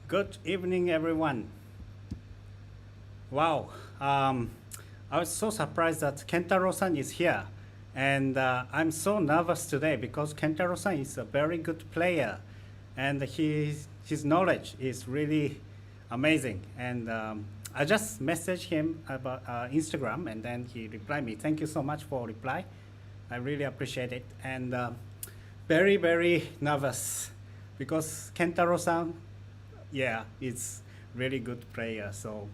Good evening, everyone. Wow, I was so surprised that Kentaro-san is here. And I'm so nervous today because Kentaro-san is a very good player. And his knowledge is really amazing. And I just messaged him about Instagram, and then he replied me. Thank you so much for reply. I really appreciate it. And very, very nervous because Kentaro-san, yeah, it's really good player. So,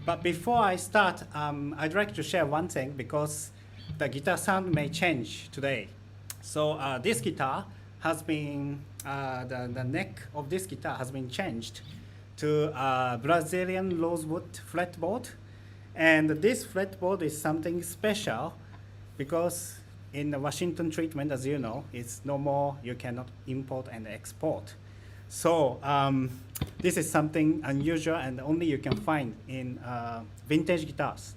but before I start, I'd like to share one thing because the guitar sound may change today. So this guitar has been, the neck of this guitar has been changed to Brazilian rosewood fretboard. And this fretboard is something special because in the Washington treatment, as you know, it's no more, you cannot import and export. So this is something unusual and only you can find in vintage guitars.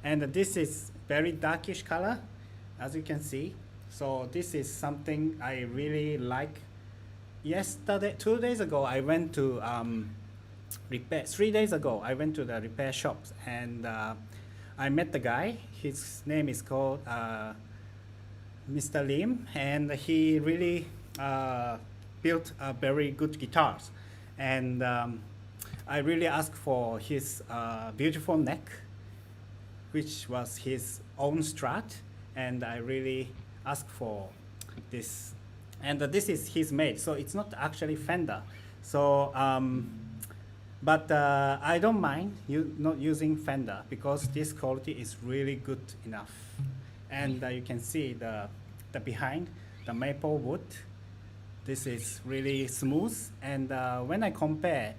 And this is very darkish color, as you can see. So this is something I really like. Yesterday, 2 days ago, I went to repair. 3 days ago, I went to the repair shops and I met the guy. His name is called Mr. Lim, and he really built very good guitars. And I really asked for his beautiful neck, which was his own Strat, and I really asked for this. And this is his made, so it's not actually Fender. So, but I don't mind not using Fender because this quality is really good enough. And you can see the behind, the maple wood. This is really smooth. And when I compare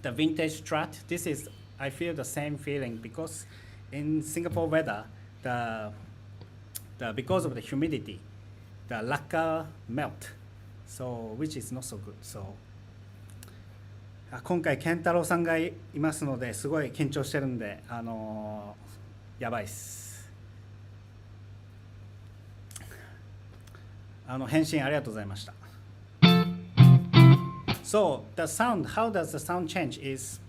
the vintage Strat, this is, I feel the same feeling because in Singapore weather, because of the humidity, the lacquer melt, so which is not so good. So 今回健太郎さんがいますのですごい緊張してるんでやばいっす。返信ありがとうございました。So the sound, how does the sound change is,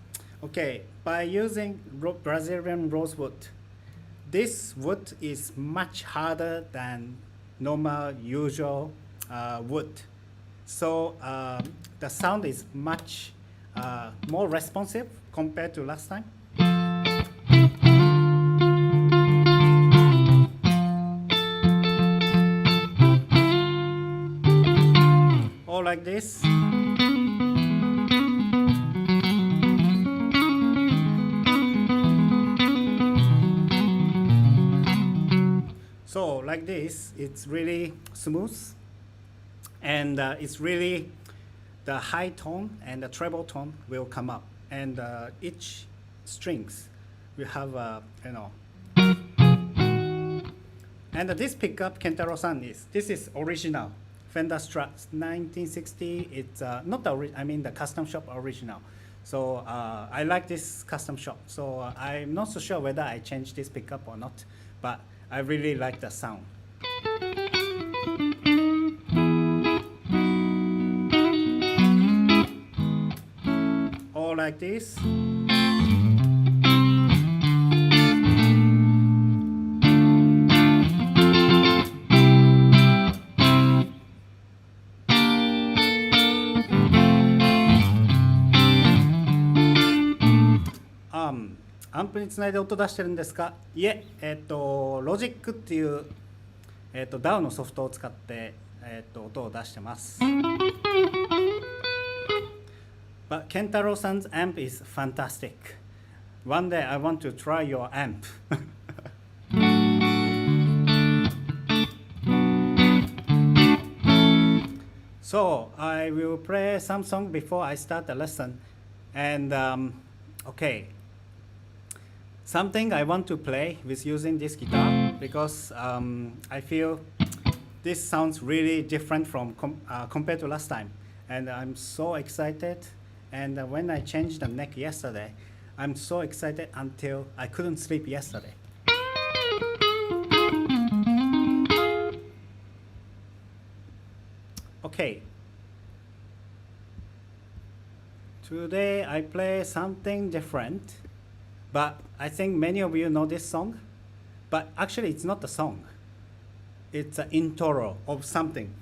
okay, by using Brazilian rosewood, this wood is much harder than normal usual wood. So the sound is much more responsive compared to last time. Or like this. So like this, it's really smooth, and it's really the high tone and the treble tone will come up, and each strings will have And this pickup Kentaro-san this is original Fender Strat 1960. It's not the custom shop original. So I like this custom shop. So I'm not so sure whether I changed this pickup or not, but I really like the sound. Or like this.アンプにつないで音出してるんですか？いえ、ロジックっていう、ダウのソフトを使って、音を出してます。But Kentaro-san's amp is fantastic. One day I want to try your amp. So I will play some song before I start the lesson. And okay. Something I want to play with using this guitar because I feel this sounds really different from compared to last time, and I'm so excited. And when I changed the neck yesterday, I'm so excited until I couldn't sleep yesterday. Okay. Today I play something different, but I think many of you know this song. But actually, it's not a song. It's an intro of something.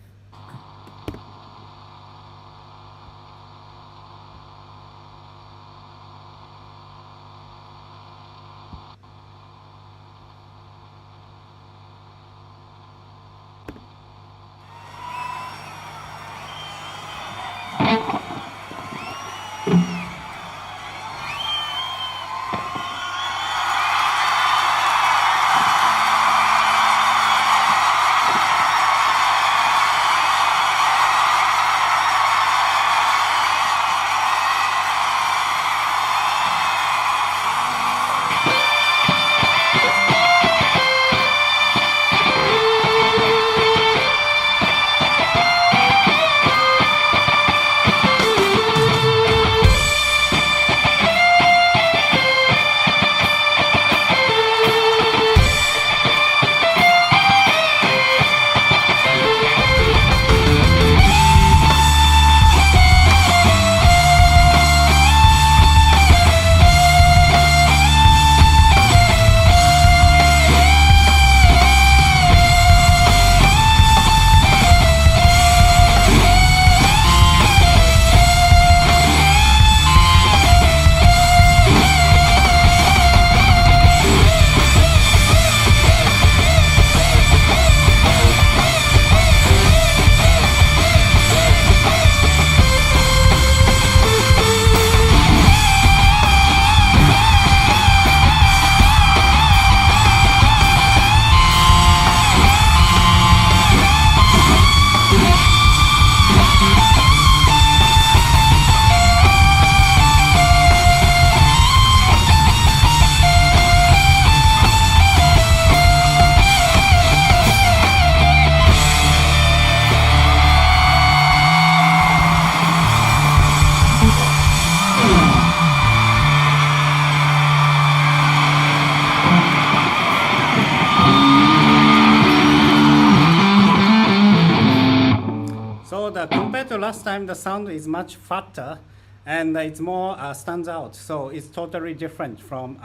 Compared to last time, the sound is much fatter and it's more stands out. So it's totally different from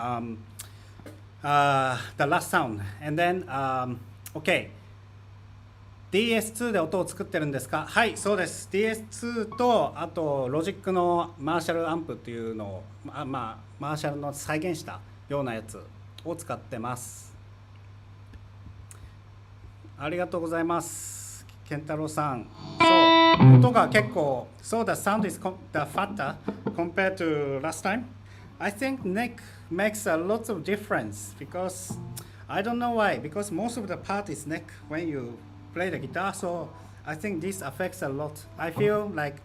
the last sound. And then, okay. DS2 で音を作ってるんですか？はい、そうです。DS2 とあとロジックのマーシャルアンプっていうのをマーシャルの再現したようなやつを使ってます。ありがとうございます。健太郎さん。そう、音が結構、so the sound is the fatter compared to last time. I think neck makes a lot of difference because I don't know why, because most of the part is neck when you play the guitar, so I think this affects a lot. I feel like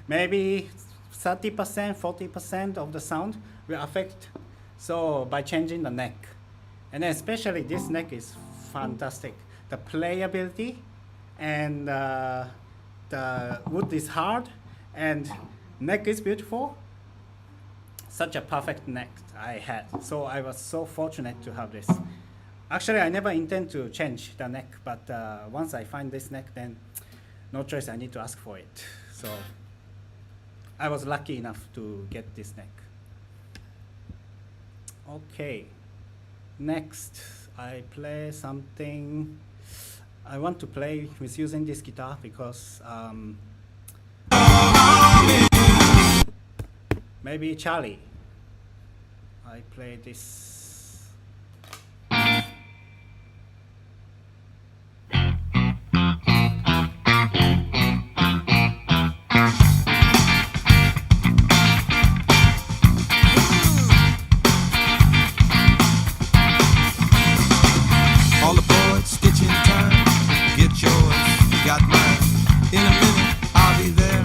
maybe 30%, 40% of the sound will affect, so by changing the neck. And then especially this neck is fantastic. The playability and the wood is hard and neck is beautiful. Such a perfect neck I had. So I was so fortunate to have this. Actually, I never intend to change the neck, but once I find this neck, then no choice, I need to ask for it. So I was lucky enough to get this neck. Okay, next I play something. I want to play with using this guitar because maybe Charlie. I play this. All aboard, stitch in time. Get yours, got mine. In a minute, I'll be there.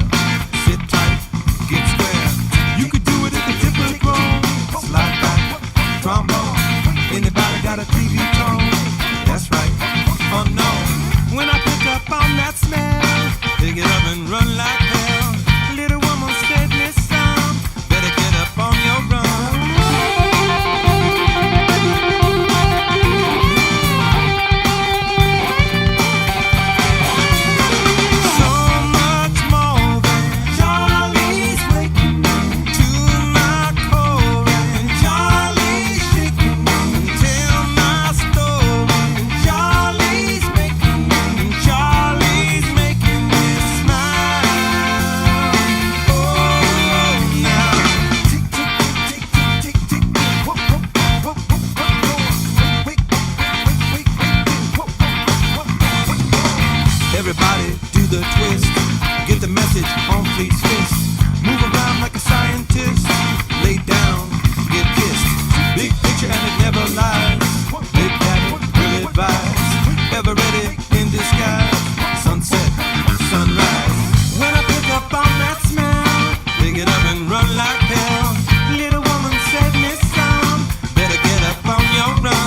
Sit tight, get square. You could do it if the tip was wrong. Slide back, drum Everybody do the twist. Get the message on Fleet's fist. Move around like a scientist. Lay down, get kissed. Big picture and it never lies. Live at it, will advise. Ever ready in disguise. Sunset, sunrise. When I pick up on that smell, pick it up and run like hell. Little woman save me some. Better get up on your run.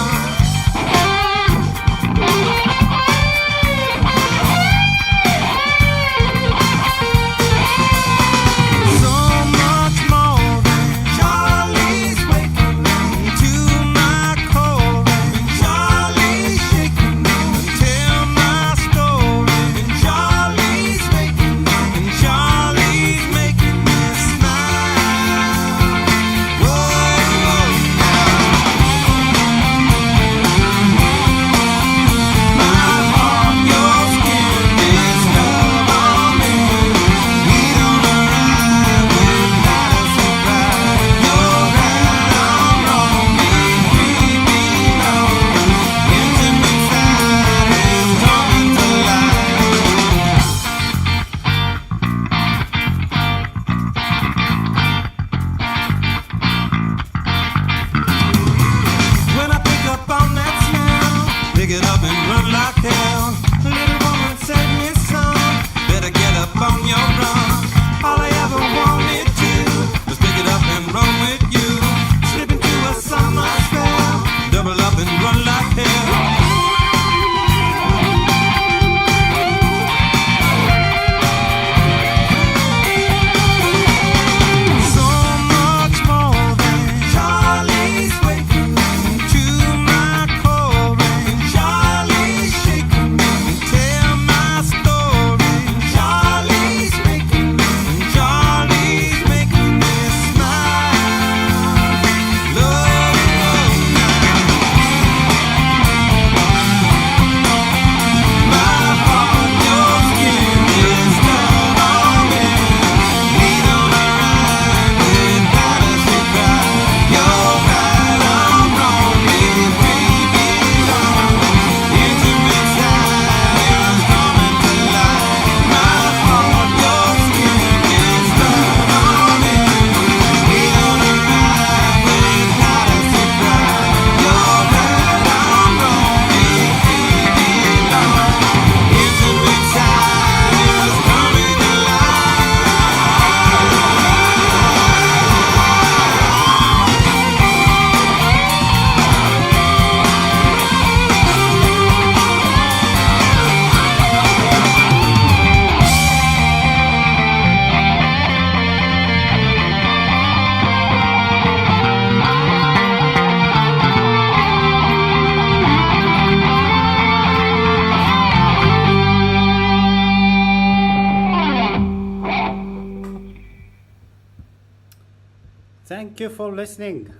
Thank you for listening.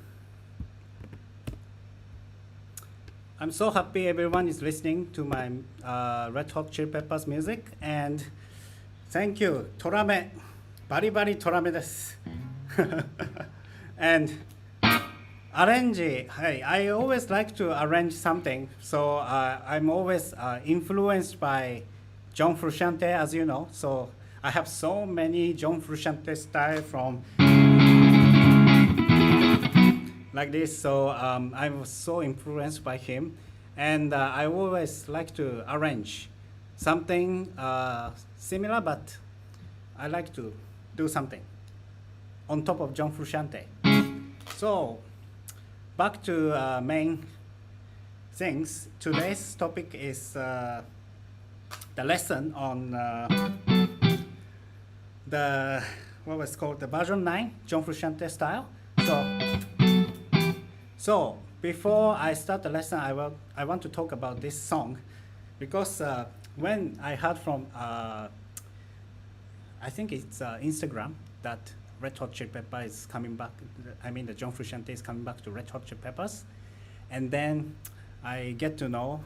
I'm so happy everyone is listening to my Red Hot Chili Peppers music, and thank you. トラメ、バリバリトラメです。And arrange, hey, I always like to arrange something, so I'm always influenced by John Frusciante, as you know. So I have so many John Frusciante style from like this. So I was so influenced by him, and I always like to arrange something similar, but I like to do something on top of John Frusciante. So back to main things. Today's topic is the lesson on the what was called the version 9 John Frusciante style. So before I start the lesson, I want to talk about this song, because when I heard from I think it's Instagram that Red Hot Chili Peppers is coming back. I mean, the John Frusciante is coming back to Red Hot Chili Peppers, and then I get to know,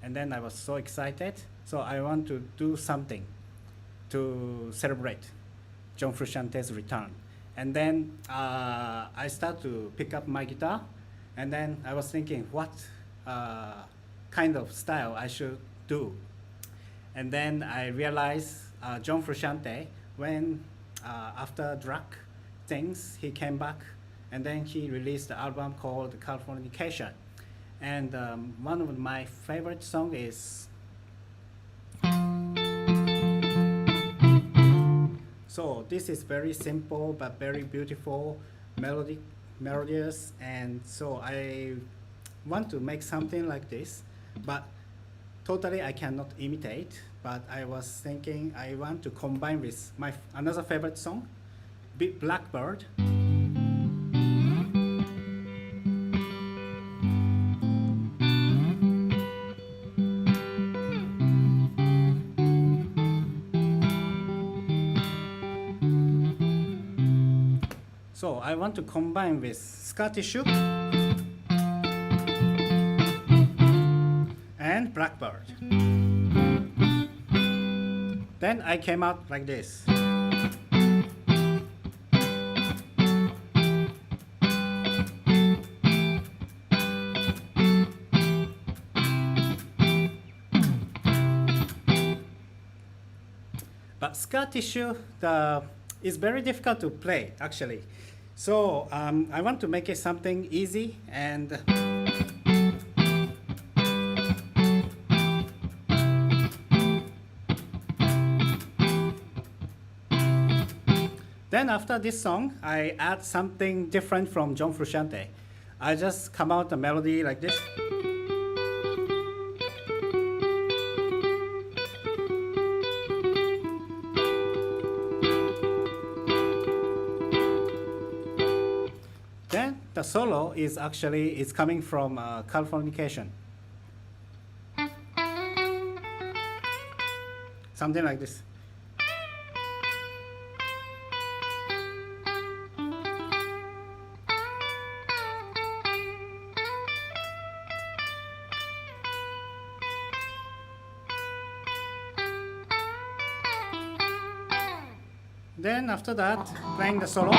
and then I was so excited. So I want to do something to celebrate John Frusciante's return. And then I start to pick up my guitar, and then I was thinking what kind of style I should do. And then I realized John Frusciante, when after drug things, he came back, and then he released the album called Californication. And one of my favorite songs is. So this is very simple but very beautiful, melodious, and so I want to make something like this, but totally I cannot imitate. But I was thinking I want to combine with my another favorite song, Blackbird. So I want to combine with Scottish Shoe and Blackbird. Then I came out like this. But Scottish Shoe is very difficult to play actually. So I want to make it something easy and then after this song, I add something different from John Frusciante. I just come out the melody like this. Then the solo is actually coming from Californication. Something like this. Then after that, playing the solo.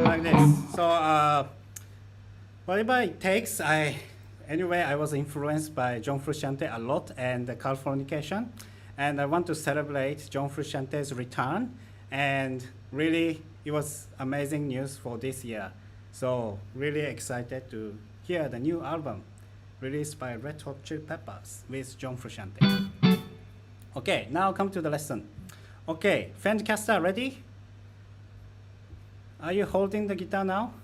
Like this. So whatever it takes, anyway, I was influenced by John Frusciante a lot and the Californication. And I want to celebrate John Frusciante's return. And really, it was amazing news for this year. So really excited to hear the new album released by Red Hot Chili Peppers with John Frusciante. Okay, now come to the lesson. Okay, Fendcaster ready? Are you holding the guitar now?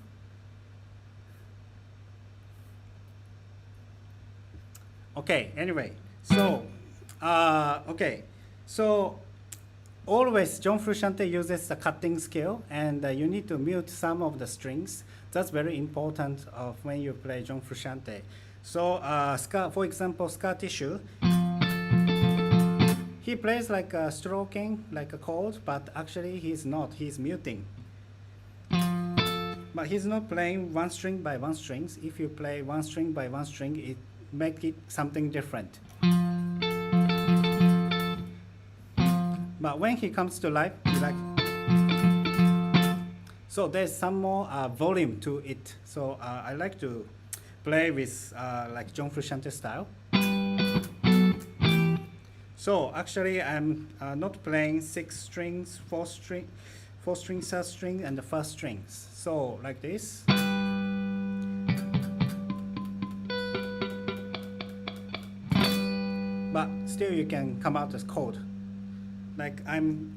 Okay, anyway, so okay, so always John Frusciante uses the cutting scale, and you need to mute some of the strings. That's very important when you play John Frusciante. So for example, Scottish Shoe, he plays like a stroking, like a chord, but actually he's not, he's muting. But he's not playing one string by one string. If you play one string by one string, it makes it something different. But when he comes to life, he like. So there's some more volume to it. So I like to play with like John Frusciante style. So actually, I'm not playing 6 strings, 4 strings, 3rd string, and the 1st strings. So like this. But still, you can come out as chord. Like I'm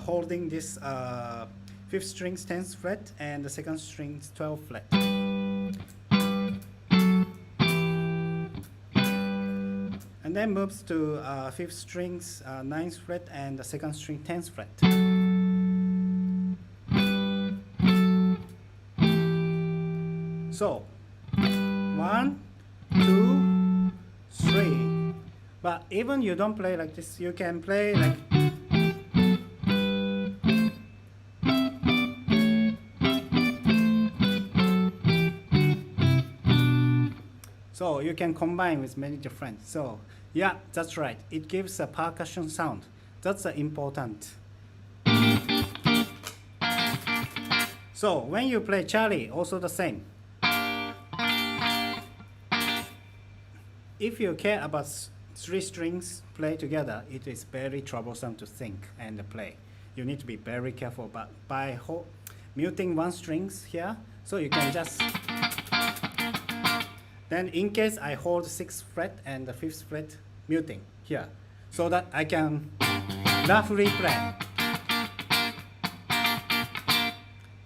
holding this 5th string 10th fret and the 2nd string 12th fret. And then moves to 5th strings 9th fret and the 2nd string 10th fret. So 1, 2, 3. But even you don't play like this, you can play like. So you can combine with many different. So Yeah, that's right. It gives a percussion sound. That's important. So when you play Charlie, also the same. If you care about three strings play together, it is very troublesome to think and play. You need to be very careful. But by muting one strings here, so you can just. Then in case I hold 6th fret and the 5th fret muting here, so that I can roughly play.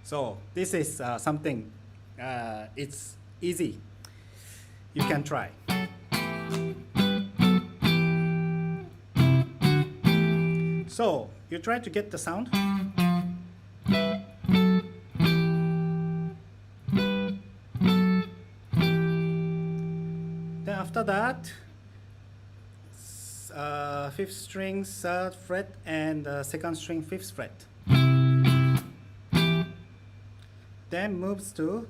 So this is something, it's easy. You can try. So you try to get the sound. Then after that, 5th string 3rd fret and 2nd string 5th fret. Then moves to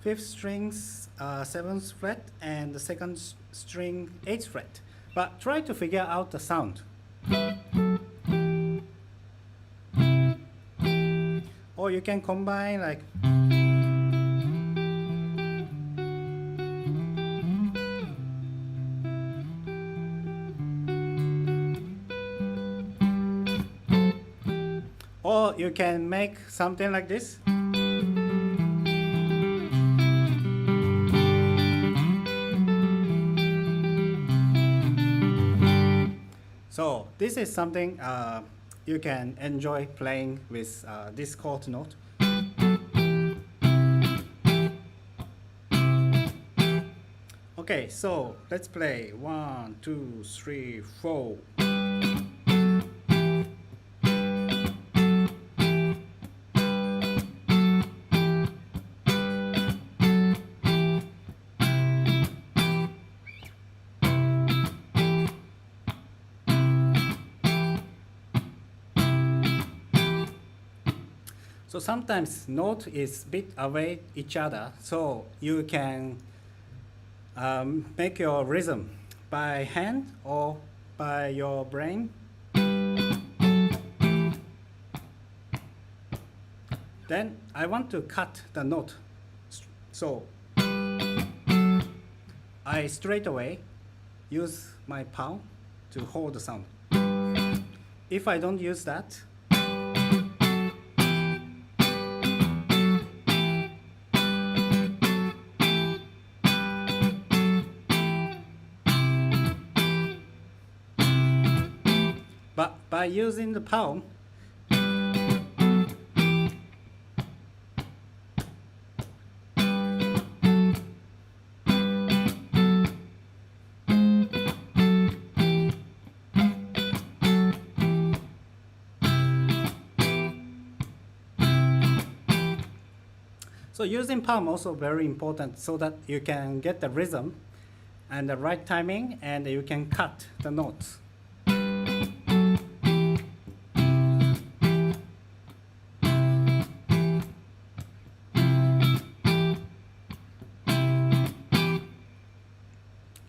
5th string 7th fret and the 2nd string 8th fret. But try to figure out the sound. Or you can combine like. Or you can make something like this. So this is something you can enjoy playing with this chord note. Okay, so let's play 1, 2, 3, 4. So sometimes note is bit away each other, so you can make your rhythm by hand or by your brain. Then I want to cut the note, so I straight away use my palm to hold the sound. If I don't use that, but by using the palm, so using palm also very important so that you can get the rhythm and the right timing and you can cut the notes.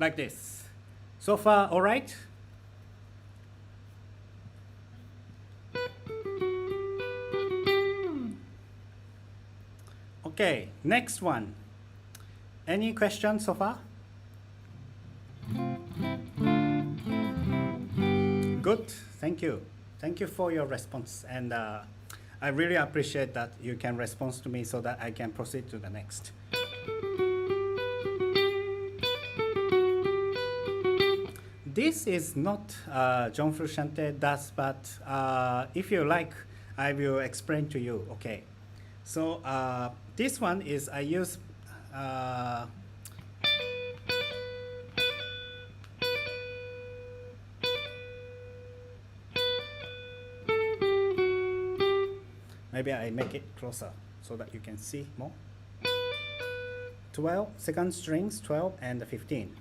Like this. So far, all right? Okay, next one. Any questions so far? Good, thank you. Thank you for your response. And I really appreciate that you can respond to me so that I can proceed to the next. This is not John Frusciante does, but if you like, I will explain to you. Okay, so this one is I use maybe I make it closer so that you can see more. 12 second strings, 12 and 15.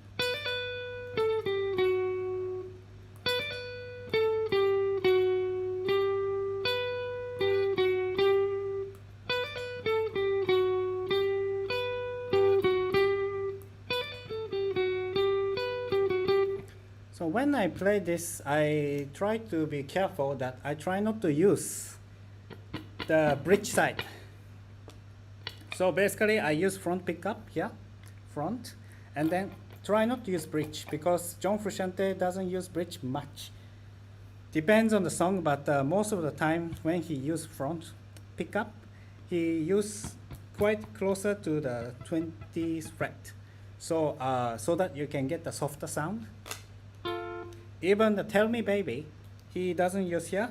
when I play this, I try to be careful that I try not to use the bridge side. So basically I use front pickup here, front, and then try not to use bridge because John Frusciante doesn't use bridge much. Depends on the song, but most of the time when he use front pickup, he use quite closer to the 20th fret. So, so that you can get the softer sound. Even the Tell Me Baby, he doesn't use here.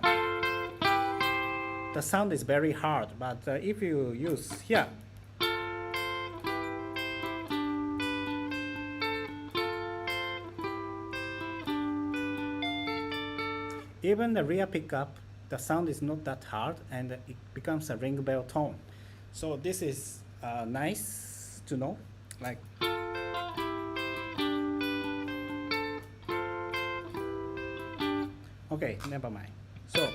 The sound is very hard, but if you use here, even the rear pickup, the sound is not that hard and it becomes a ring bell tone. So this is nice to know. Like, okay, never mind. So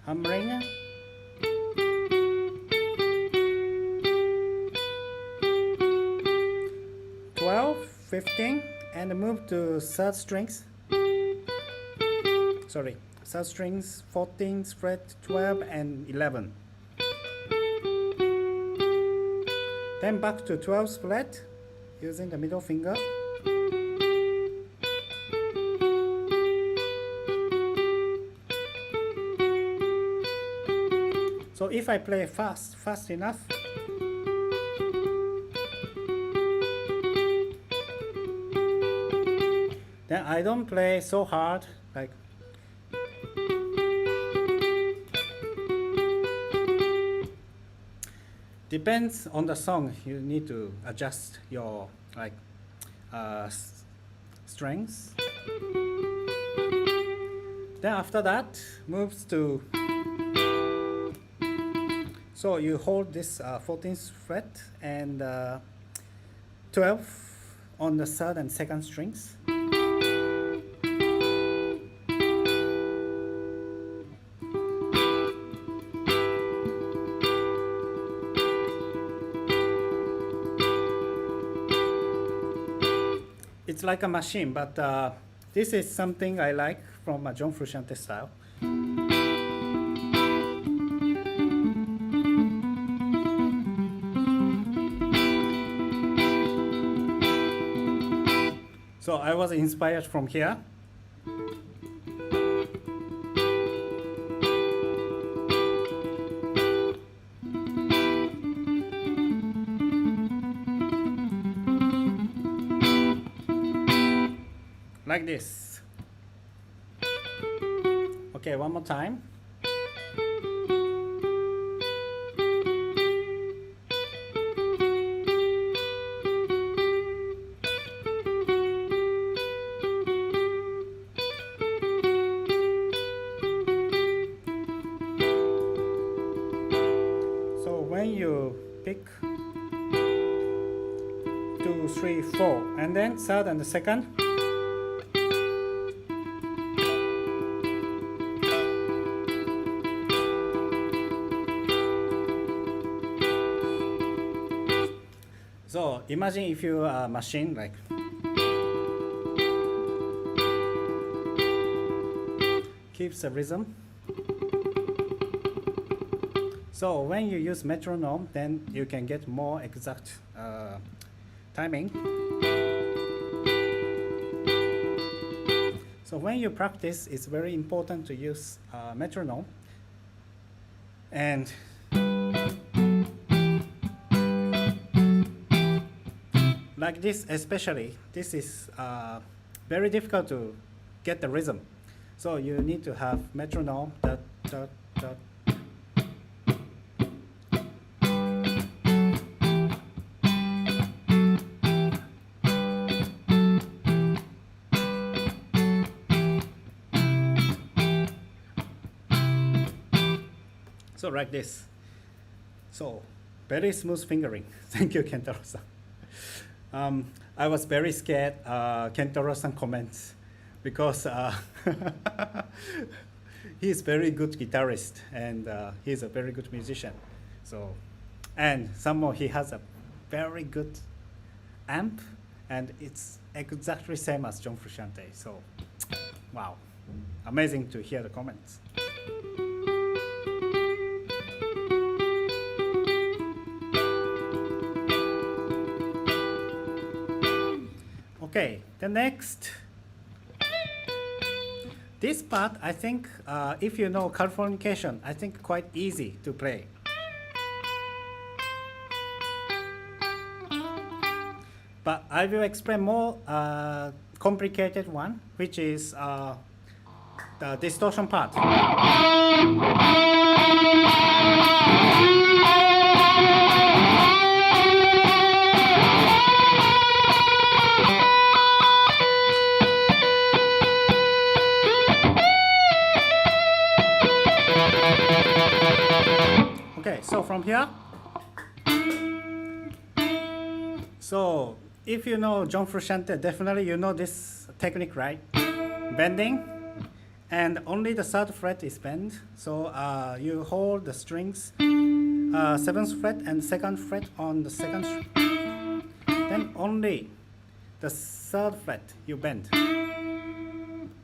hammering, 12, 15, and move to third strings. Sorry, third strings, 14th fret, 12, and 11. Then back to 12th fret using the middle finger. So if I play fast enough, then I don't play so hard, like depends on the song. You need to adjust your like strengths. Then after that moves to, so you hold this 14th fret and 12 on the third and second strings. It's like a machine, but this is something I like from John Frusciante style. So I was inspired from here. Like this. Okay, one more time. So when you pick 2, 3, 4, and then third and the second. So imagine if you are a machine, like keeps a rhythm. So when you use metronome, then you can get more exact timing. So when you practice, it's very important to use metronome. And like this especially, this is very difficult to get the rhythm. So you need to have metronome. Dot, dot, dot. So like this. So very smooth fingering. Thank you, Kentaro-san. I was very scared Kentaro-san comments because he's very good guitarist, and he's a very good musician. So, and some more, he has a very good amp, and it's exactly same as John Frusciante. So, wow, amazing to hear the comments. Okay, the next. This part, I think, if you know Californication, I think quite easy to play. But I will explain more complicated one, which is the distortion part. Okay, so from here, so if you know John Frusciante, definitely you know this technique, right? Bending, and only the third fret is bent. So you hold the strings, 7th fret and 2nd fret on the second then only the 3rd fret you bend.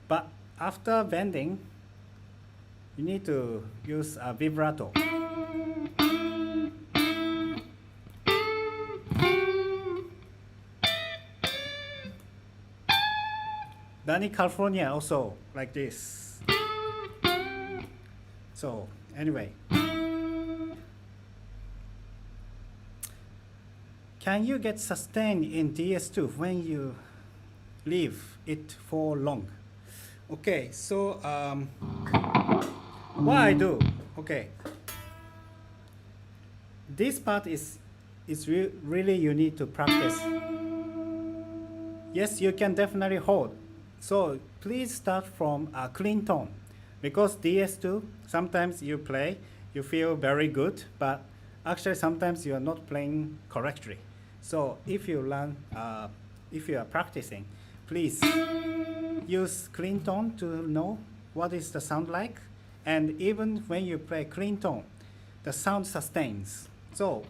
But after bending, you need to use a vibrato. Danny California also like this. So anyway, can you get sustain in DS2 when you leave it for long? Okay, so what I do, okay, this part is really you need to practice. Yes, you can definitely hold. So please start from a clean tone, because DS2, sometimes you play, you feel very good, but actually sometimes you are not playing correctly. So if you learn, if you are practicing, please use clean tone to know what is the sound like. And even when you play clean tone, the sound sustains. So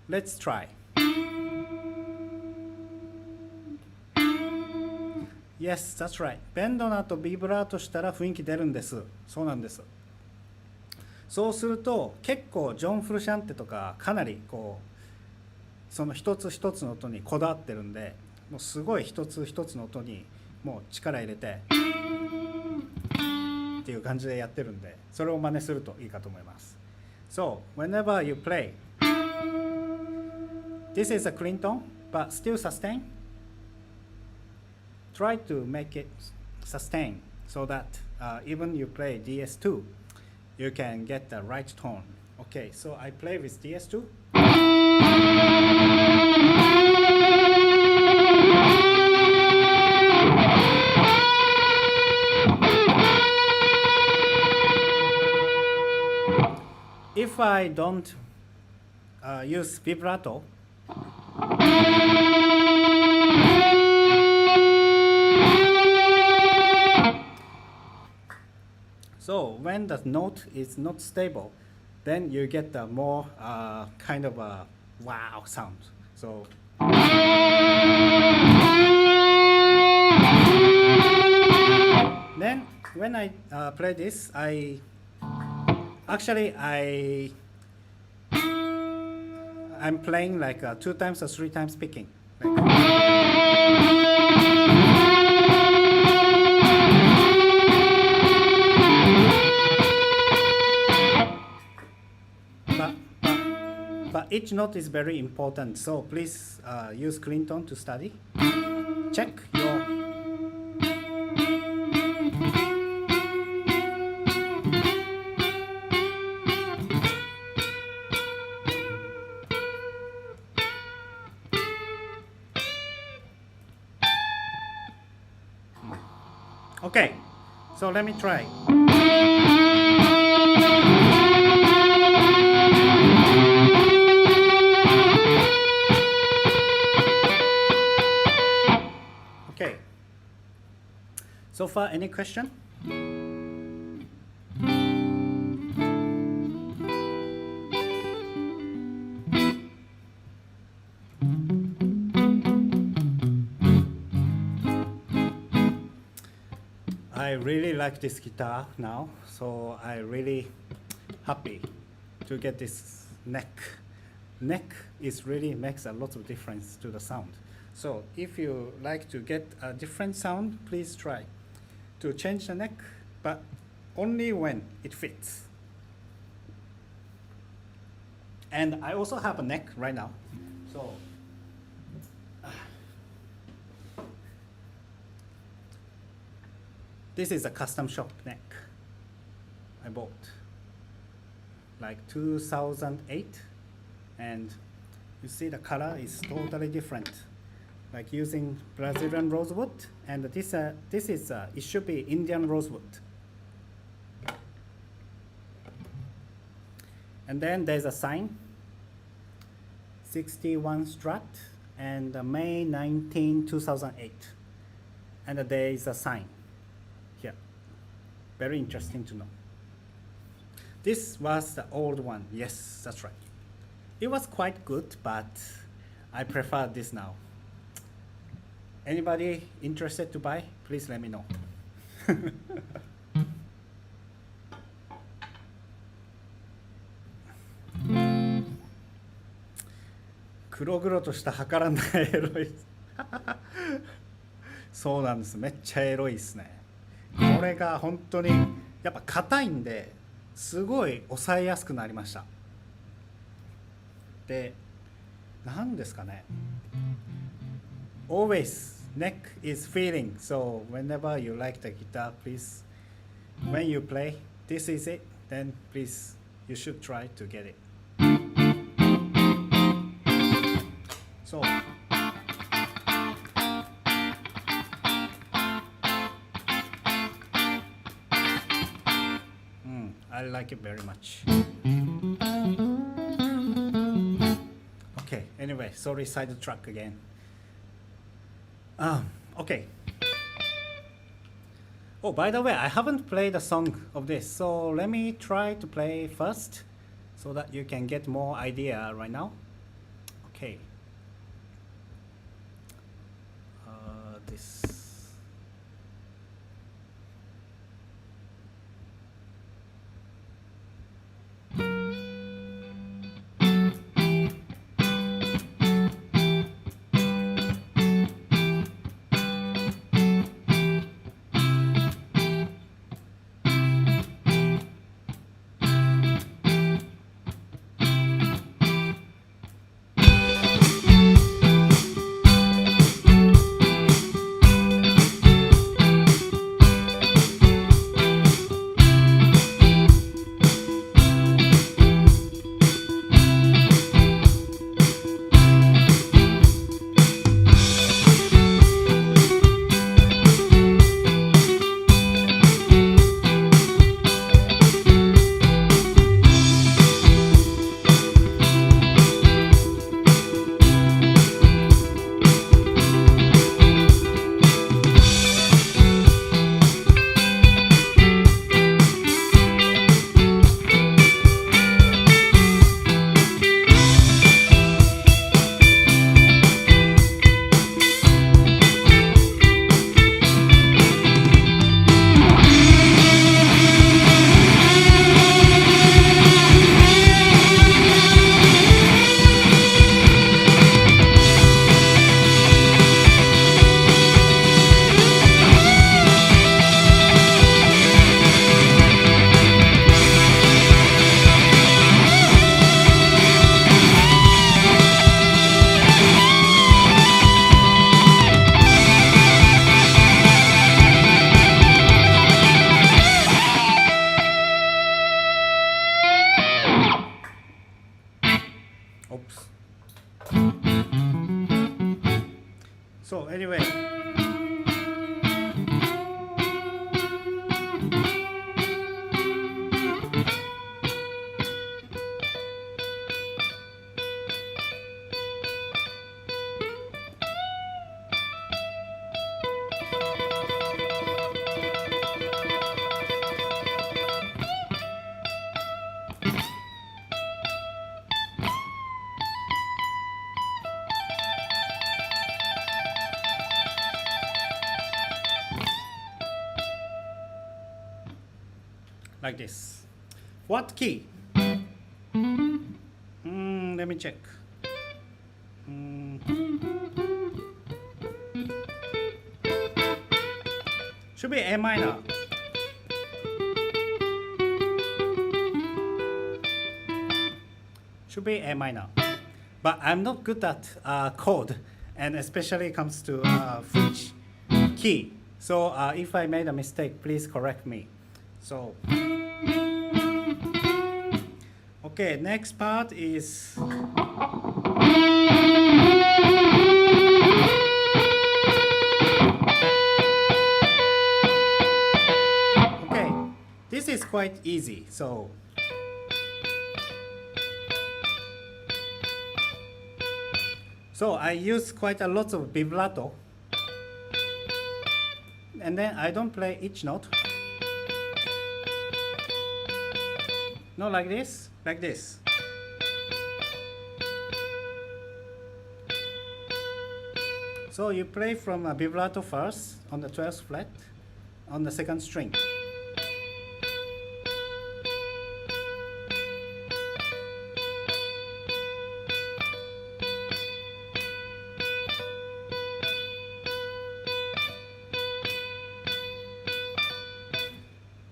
let's try. Yes, that's right. ベンドの後ビブラートしたら雰囲気出るんです。そうなんです。そうすると結構ジョン・フルシャンテとかかなりこうその一つ一つの音にこだわってるんで、もうすごい一つ一つの音にもう力入れてっていう感じでやってるんで、それを真似するといいかと思います。So, whenever you play, this is a clean tone, but still sustain. Try to make it sustain so that even you play DS2, you can get the right tone. Okay, so I play with DS2. If I don't use vibrato, so when the note is not stable, then you get the more kind of a wow sound. So then when I play this, I'm playing like 2 times or 3 times picking. But each note is very important, so please use clean tone to study. Check your Okay, so let me try. Okay. So far, any question? I really like this guitar now, so I really happy to get this neck. Neck is really makes a lot of difference to the sound. So if you like to get a different sound, please try to change the neck, but only when it fits. And I also have a neck right now, so this is a custom shop neck I bought like 2008, and you see the color is totally different, like using Brazilian rosewood, and this is it should be Indian rosewood. And then there's a sign, 61 Strat, and May 19, 2008. And there is a sign here. Very interesting to know. This was the old one. Yes, that's right. It was quite good, but I prefer this now. Anybody interested to buy? Please let me know. 黒々とした計らないエロいそうなんです、めっちゃエロいですね。これが本当にやっぱ硬いんですごい抑えやすくなりました。で、何ですかね、 Always neck is feeling, so whenever you like the guitar, please, when you play, this is it, then please you should try to get it. So I like it very much. Okay, anyway, sorry, sidetrack again. Okay. Oh, by the way, I haven't played a song of this, so let me try to play first so that you can get more idea right now. Okay. This. So anyway, like this. What key? Let me check. Should be A minor. Should be A minor. But I'm not good at chord, and especially comes to French key. So if I made a mistake, please correct me. So, okay, next part is okay. This is quite easy. So I use quite a lot of vibrato, and then I don't play each note. No, like this, like this. So you play from a vibrato first on the 12th fret on the second string.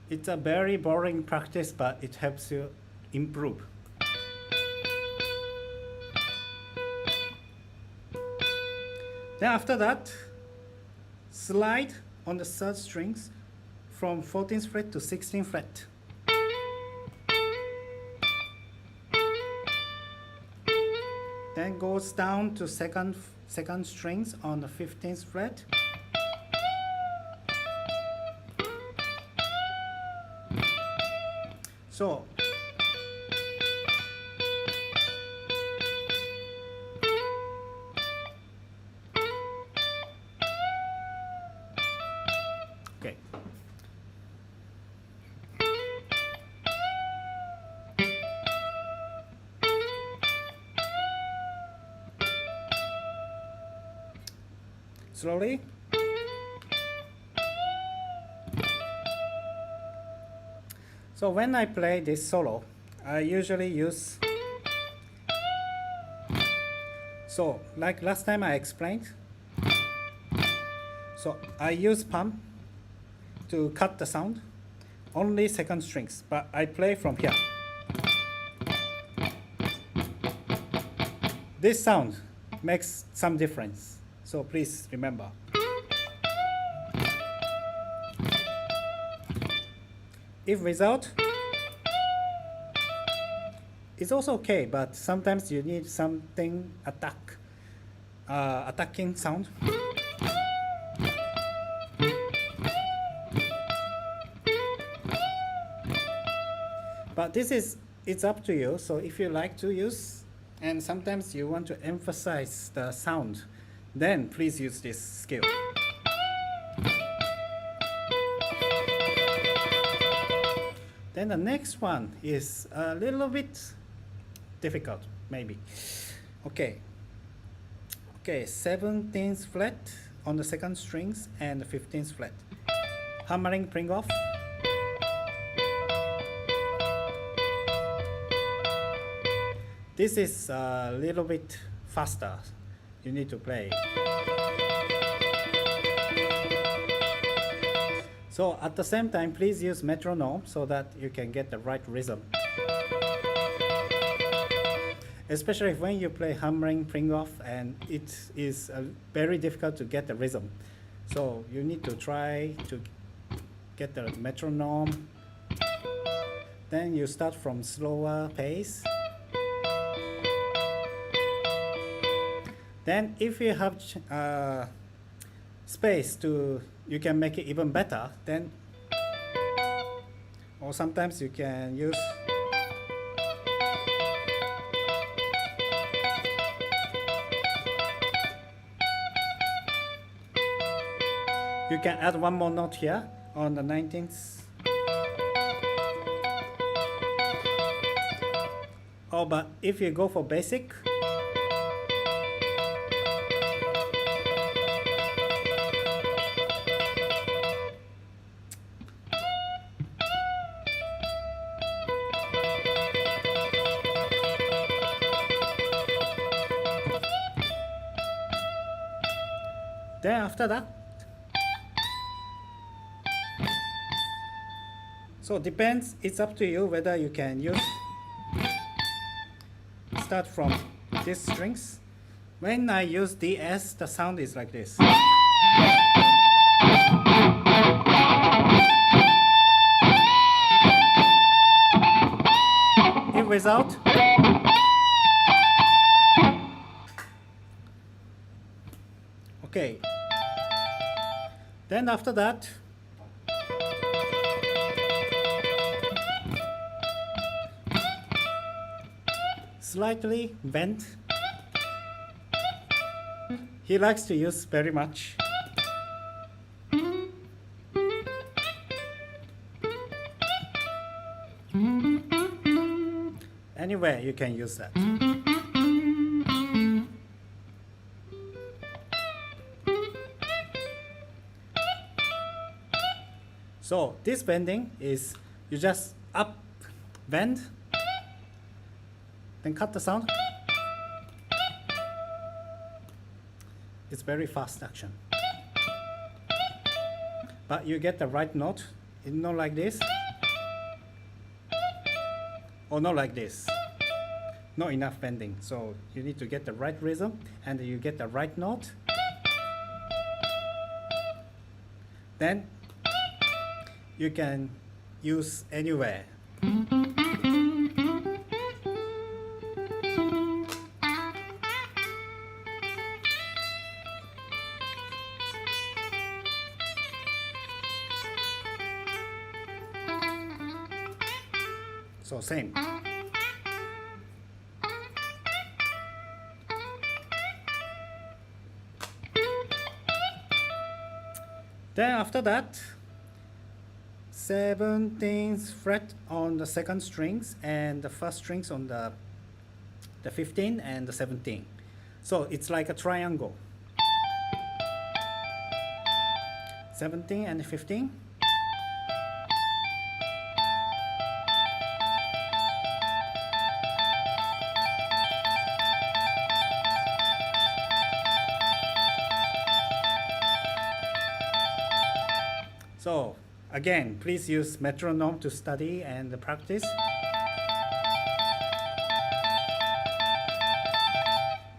It's a very boring practice, but it helps you improve. Then after that, slide on the third strings from 14th fret to 16th fret. Then goes down to second strings on the 15th fret. So okay. Slowly. So when I play this solo, I usually use, so like last time I explained, so I use palm to cut the sound, only second strings, but I play from here. This sound makes some difference, so please remember. If without, it's also okay, but sometimes you need something attacking sound. But it's up to you, so if you like to use, and sometimes you want to emphasize the sound, then please use this skill. Then the next one is a little bit difficult, maybe. Okay. Okay, 17th fret on the second strings and the 15th fret. Hammering pring off. This is a little bit faster. You need to play. So at the same time, please use metronome so that you can get the right rhythm. Especially when you play hammering pring off, and it is very difficult to get the rhythm. So you need to try to get the metronome. Then you start from slower pace. Then if you have space to, you can make it even better, then, or sometimes you can use you can add one more note here on the 19th. Oh, but if you go for basic, Then after that, so depends, it's up to you whether you can use, start from these strings. When I use DS, the sound is like this. If without, okay. Then after that, slightly bent. He likes to use very much. Anywhere you can use that. So this bending is you just up bend, then cut the sound. It's very fast action. But you get the right note, it's not like this, or not like this. Not enough bending. So you need to get the right rhythm and you get the right note. Then you can use anywhere. So same. Then after that, 17th fret on the second strings and the first strings on the 15 and the 17. So it's like a triangle. 17 and 15. So again, please use metronome to study and practice.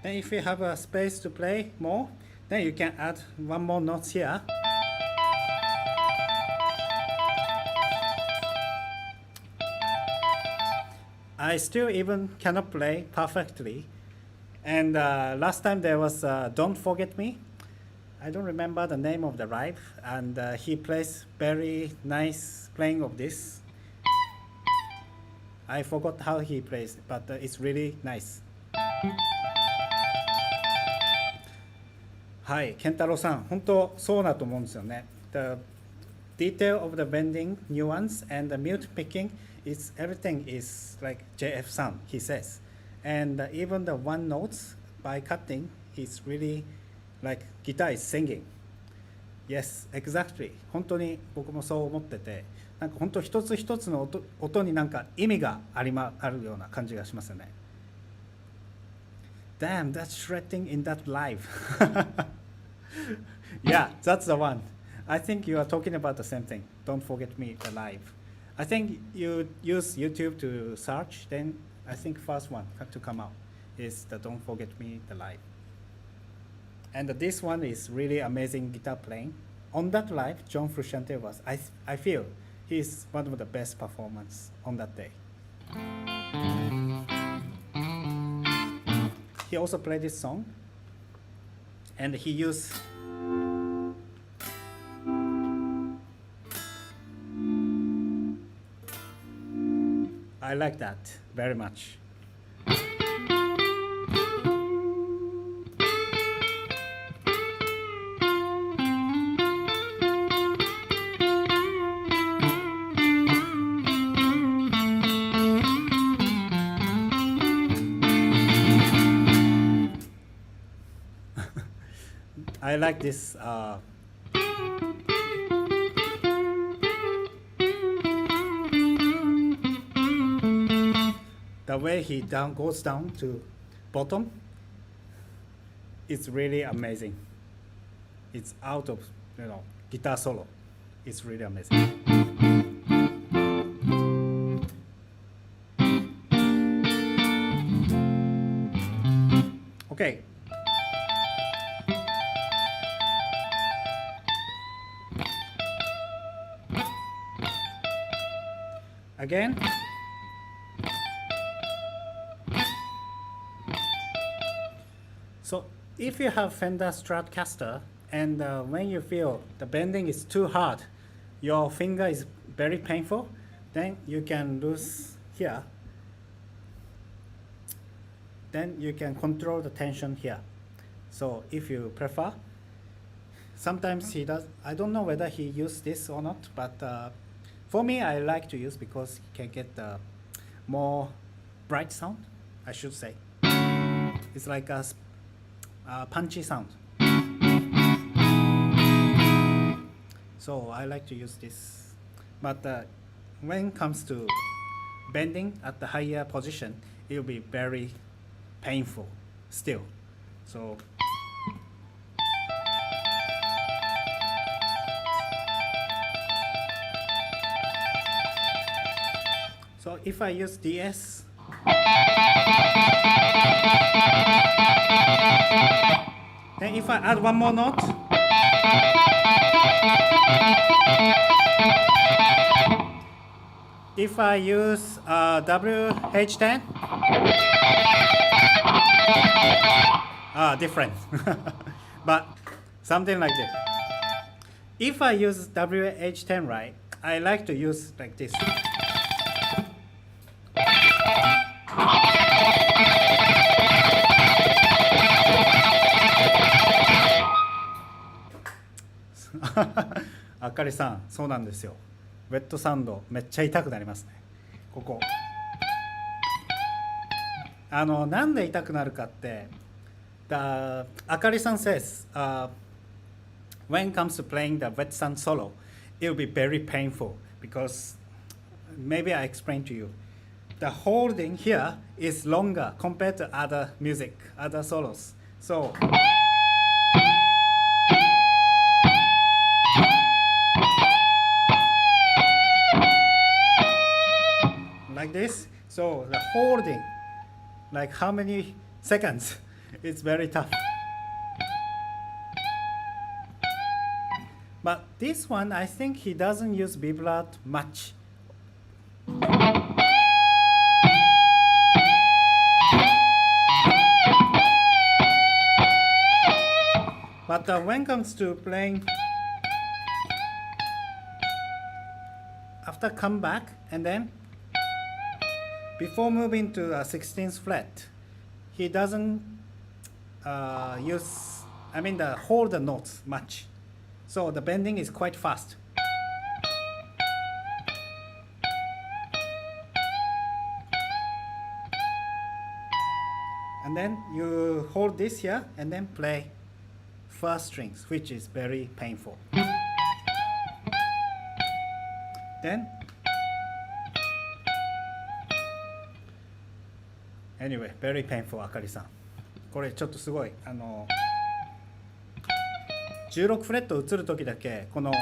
Then if you have a space to play more, then you can add one more note here. I still even cannot play perfectly. And last time there was Don't Forget Me. I don't remember the name of the riff, and he plays very nice playing of this. I forgot how he plays, but it's really nice. はい、健太郎さん、本当そうだと思うんですよね。The detail of the bending, nuance, and the mute picking, is everything is like JF sound, he says. And even the one notes by cutting is really like guitar is singing. Yes, exactly. 本当に僕もそう思ってて、なんか本当一つ一つの音になんか意味があるような感じがしますよね。Damn, that's shredding in that live. Yeah, that's the one. I think you are talking about the same thing. Don't forget me the live. I think you use YouTube to search, then I think first one to come out is the Don't Forget Me the live. And this one is really amazing guitar playing. On that live, John Frusciante was, I feel, he's one of the best performance on that day. He also played this song, and he used I like that very much. I like this the way he goes down to bottom. It's really amazing. it's out of guitar solo. It's really amazing. Okay. Again. So if you have Fender Stratocaster and when you feel the bending is too hard, your finger is very painful, then you can lose here. Then you can control the tension here. So if you prefer, sometimes he does, I don't know whether he used this or not, but for me I like to use because you can get the more bright sound, I should say. It's like a punchy sound. So I like to use this. But when it comes to bending at the higher position, it will be very painful still. So if I use DS, then if I add one more note, if I use WH10, different, but something like this. If I use WH10 right, I like to use like this.あかりさん、そうなんですよ。ウェットサンドめっちゃ痛くなりますね。ここ。なんで痛くなるかって、あかりさん says, when it comes to playing the wet sand solo, it will be very painful because maybe I explained to you. The holding here is longer compared to other music, other solos. So like this. So the holding, like how many seconds, it's very tough. But this one, I think he doesn't use vibrato much. But when it comes to playing, after come back and then before moving to the 16th fret, he doesn't hold the notes much. So the bending is quite fast. And then you hold this here and then play first strings, which is very painful. Then anyway, very painful, あかりさん。これちょっとすごい16フレット移る時だけこの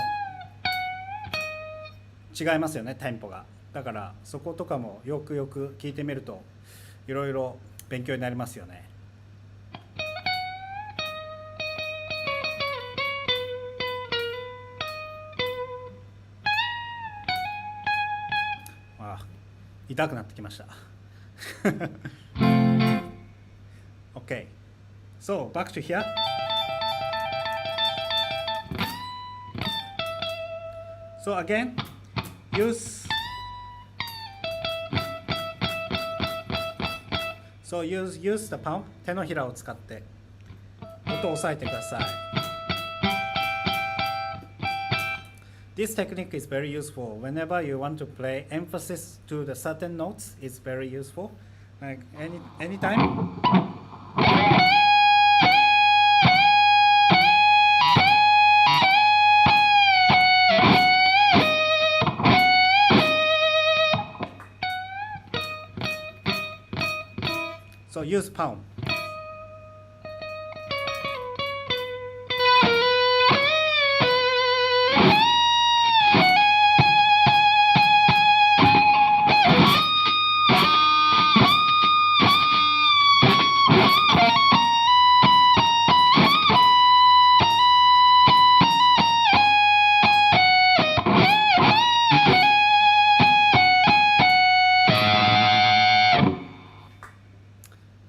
違いますよね、テンポが。だからそことかもよくよく聞いてみるといろいろ勉強になりますよね。痛くなってきました。Okay, so back to here. So again, use the palm, 手のひらを使って音を押さえてください。This technique is very useful whenever you want to play emphasis to the certain notes. It's very useful. Like anytime. So use palm.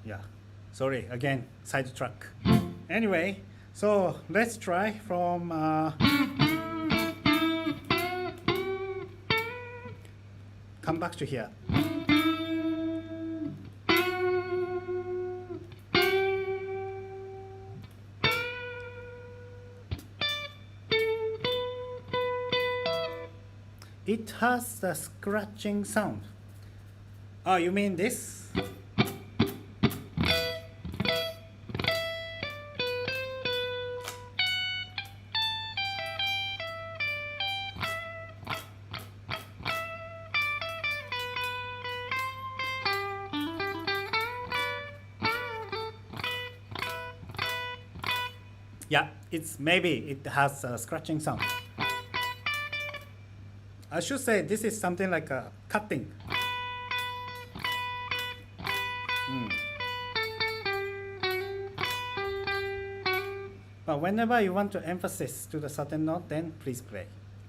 Yeah, sorry, again, sidetrack. Anyway, so let's try from come back to here. It has the scratching sound. Oh, you mean this? Yeah, it's maybe it has a scratching sound. I should say this is something like a cutting. But whenever you want to emphasize to the certain note, then please play.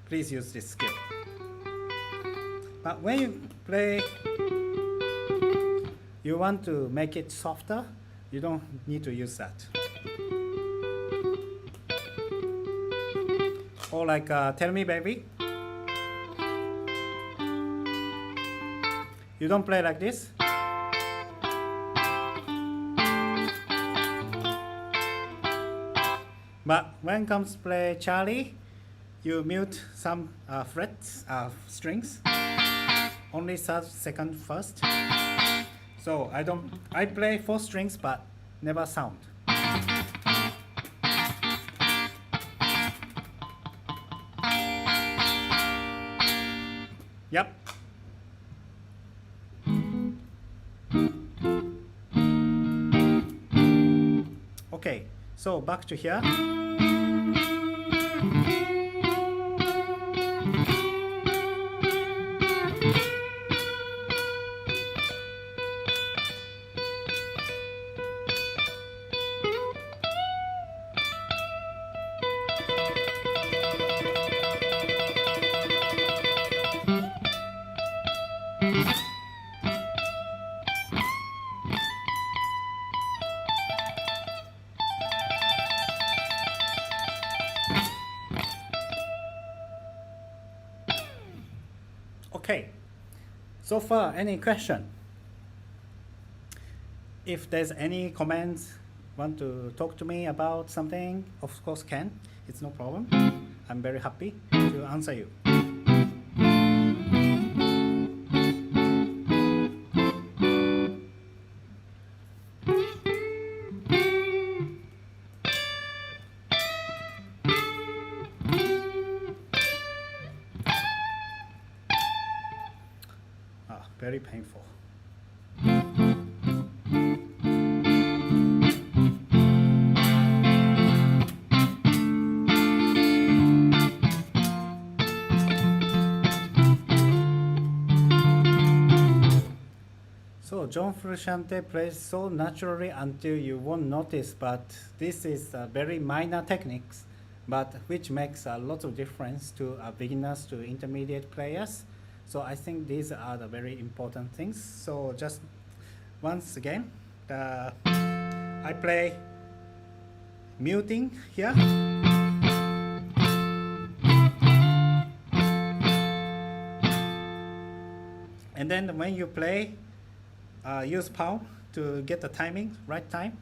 Please use this skill. But when you play, you want to make it softer, you don't need to use that. Or like tell me baby. You don't play like this. But when comes play Charlie, you mute some frets, strings, only third, second, first. So I play 4 strings but never sound. Yep. Okay, so back to here. Okay, so far any question? If there's any comments, want to talk to me about something, of course can. It's no problem. I'm very happy to answer you. Very painful. So John Frusciante plays so naturally until you won't notice, but this is very minor techniques, but which makes a lot of difference to beginners to intermediate players. So I think these are the very important things. So just once again, I play muting here. And then when you play, use palm to get the timing, right time.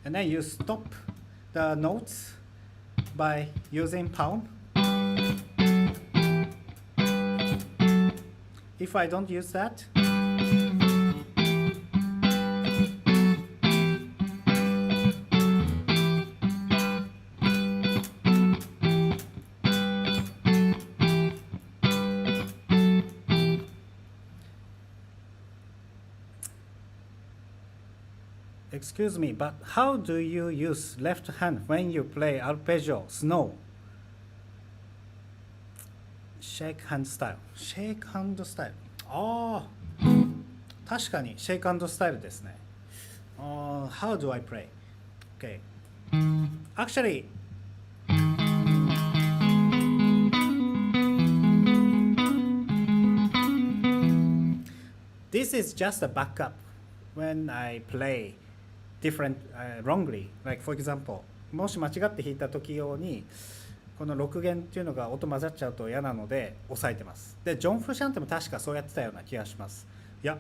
And then you stop the notes by using palm. If I don't use that, excuse me, but how do you use left hand when you play arpeggio, snow? Shake hand style. Shake hand style. ああ、確かにシェイクハンドスタイルですね。How do I play? Okay. Actually, this is just a backup when I play different wrongly. Like for example, もし間違って弾いた時用にこの6弦っていうのが音混ざっちゃうと嫌なので押さえてます。でジョン・フルシャンテも確かそうやってたような気がします。いや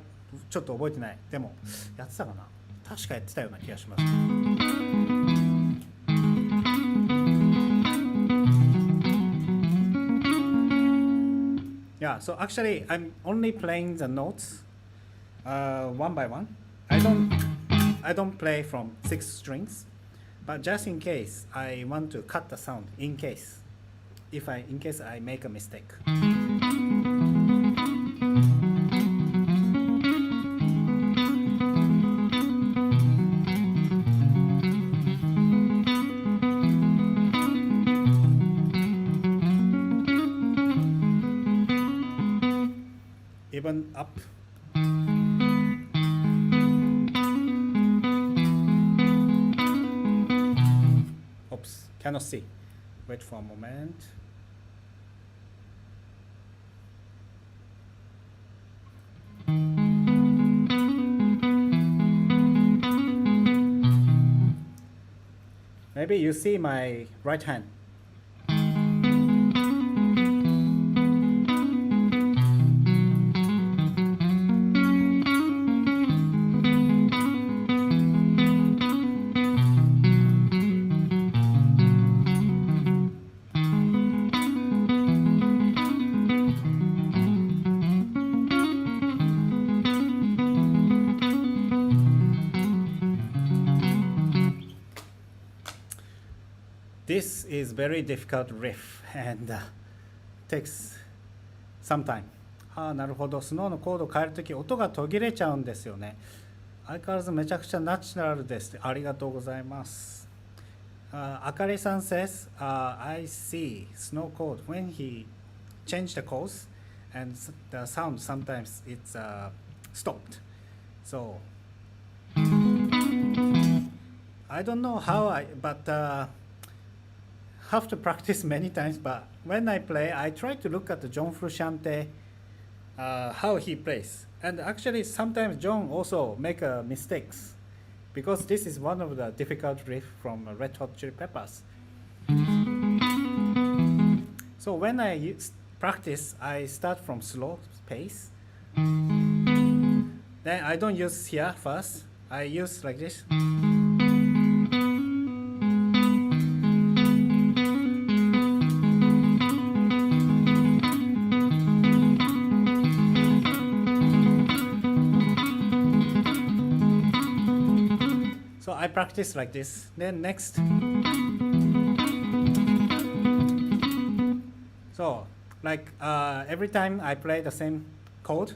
ちょっと覚えてない。でもやってたかな。確かやってたような気がします。Yeah, so actually I'm only playing the notes one by one. I don't play from 6 strings, but just in case I want to cut the sound in case I make a mistake. Even up. Oops, cannot see. Wait for a moment. Maybe you see my right hand. This is very difficult riff and takes some time. なるほど。スノーのコードを変えるとき音が途切れちゃうんですよね。相変わらずめちゃくちゃナチュラルです。ありがとうございます。あかりさん says, I see snow chord when he changed the chords and the sound sometimes it's stopped. So I don't know how but have to practice many times, but when I play, I try to look at the John Frusciante, how he plays. And actually, sometimes John also make mistakes, because this is one of the difficult riff from Red Hot Chili Peppers. So when I practice, I start from slow pace. Then I don't use here first. I use like this. So I practice like this. Then next. So like every time I play the same chord.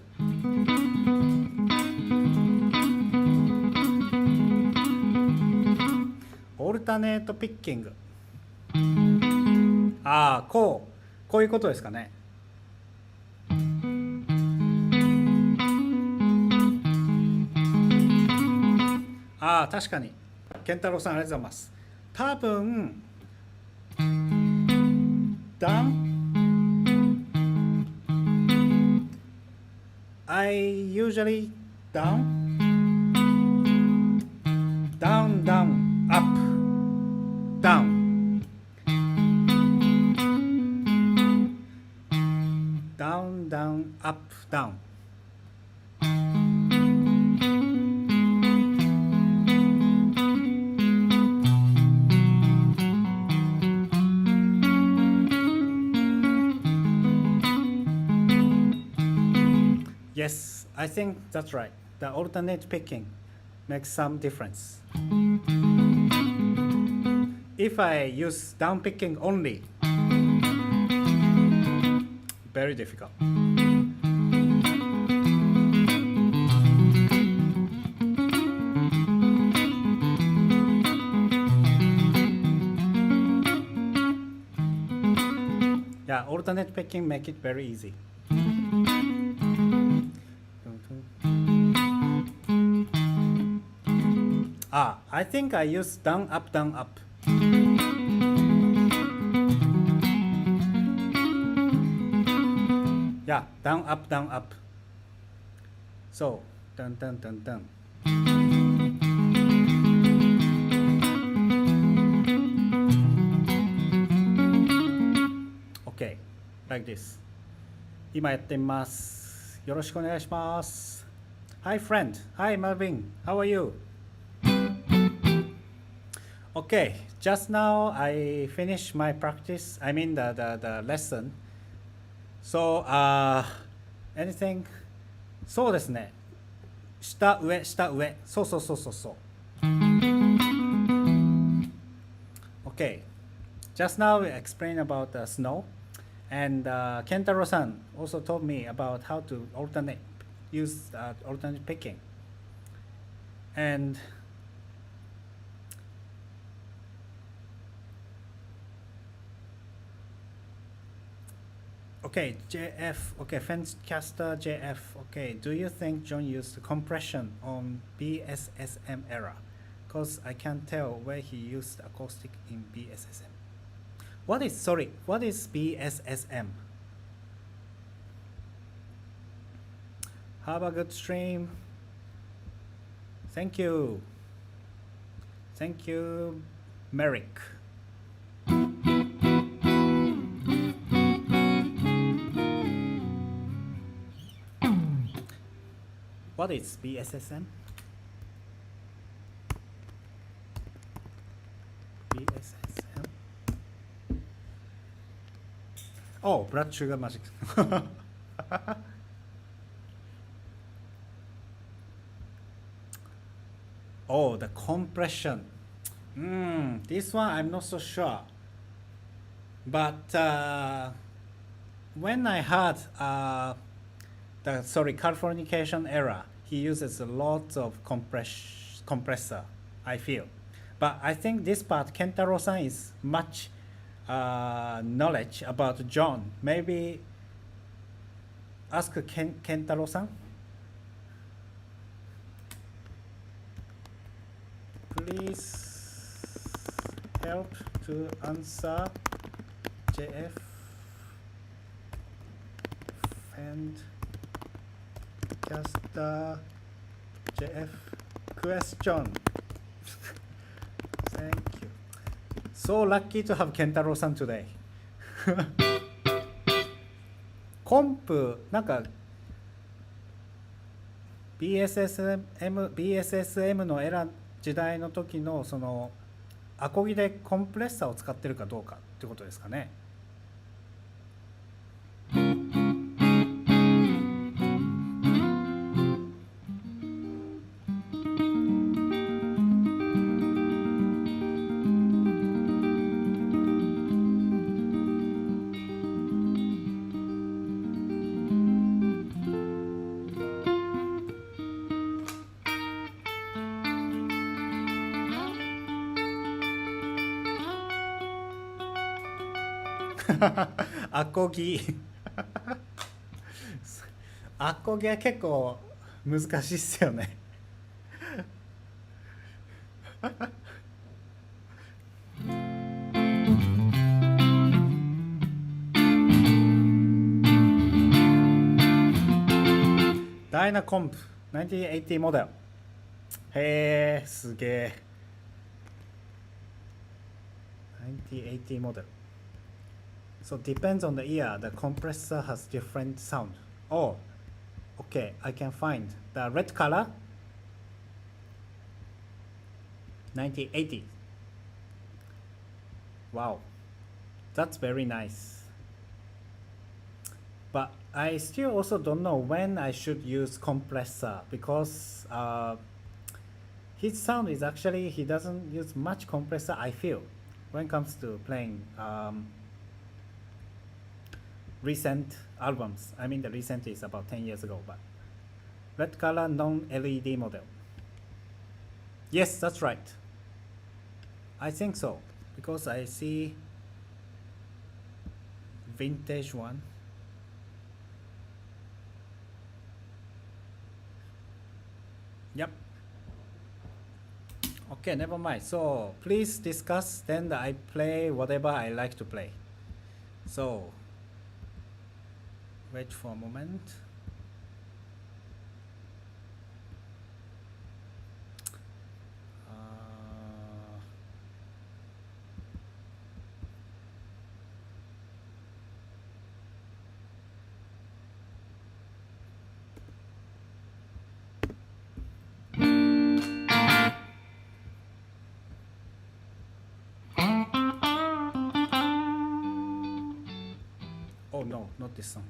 Alternate picking. こういうことですかね。確かに健太郎さんありがとうございます。多分I usually down up down up down. Yes, I think that's right. The alternate picking makes some difference. If I use down picking only, very difficult. Yeah, alternate picking make it very easy. I think I use down, up, down, up. Yeah, down, up, down, up. So, dun dun dun dun. Okay, like this. 今やってみます。よろしくお願いします。Hi friend. Hi Marvin. How are you? Okay, just now I finished my practice. I mean the lesson. So, anything? そうですね。下上下上。そうそうそうそうそう。Okay, just now we explained about the snow, and Kentaro-san also told me about how to use alternate picking. And okay, JF, okay, Fencecaster JF, okay, do you think John used compression on BSSM era? Because I can't tell where he used acoustic in BSSM. What is BSSM? Have a good stream. Thank you. Thank you, Merrick. What is BSSM? BSSM. Oh, blood sugar magic. Oh, the compression. This one I'm not so sure. But when I heard Californication era, he uses a lot of compressor, I feel. But I think this part, Kentaro-san is much knowledge about John. Maybe ask Kentaro-san. Please help to answer JF and Caster JF question. Thank you. So lucky to have Kentaro-san today. コンプなんか BSSM のエラー時代の時のそのアコギでコンプレッサーを使ってるかどうかってことですかね。アコギアコギは結構難しいっすよね。ダイナコンプ1980モデル。へえ、すげえ。1980モデル。So depends on the ear, the compressor has different sound. Oh, okay, I can find the red color. 1980. Wow, that's very nice. But I still also don't know when I should use compressor because his sound is actually, he doesn't use much compressor, I feel, when it comes to playing recent albums. I mean the recent is about 10 years ago, but red color non-LED model. Yes, that's right. I think so because I see vintage one. Yep. Okay, never mind. So please discuss, then I play whatever I like to play. So wait for a moment. Oh no, not this song.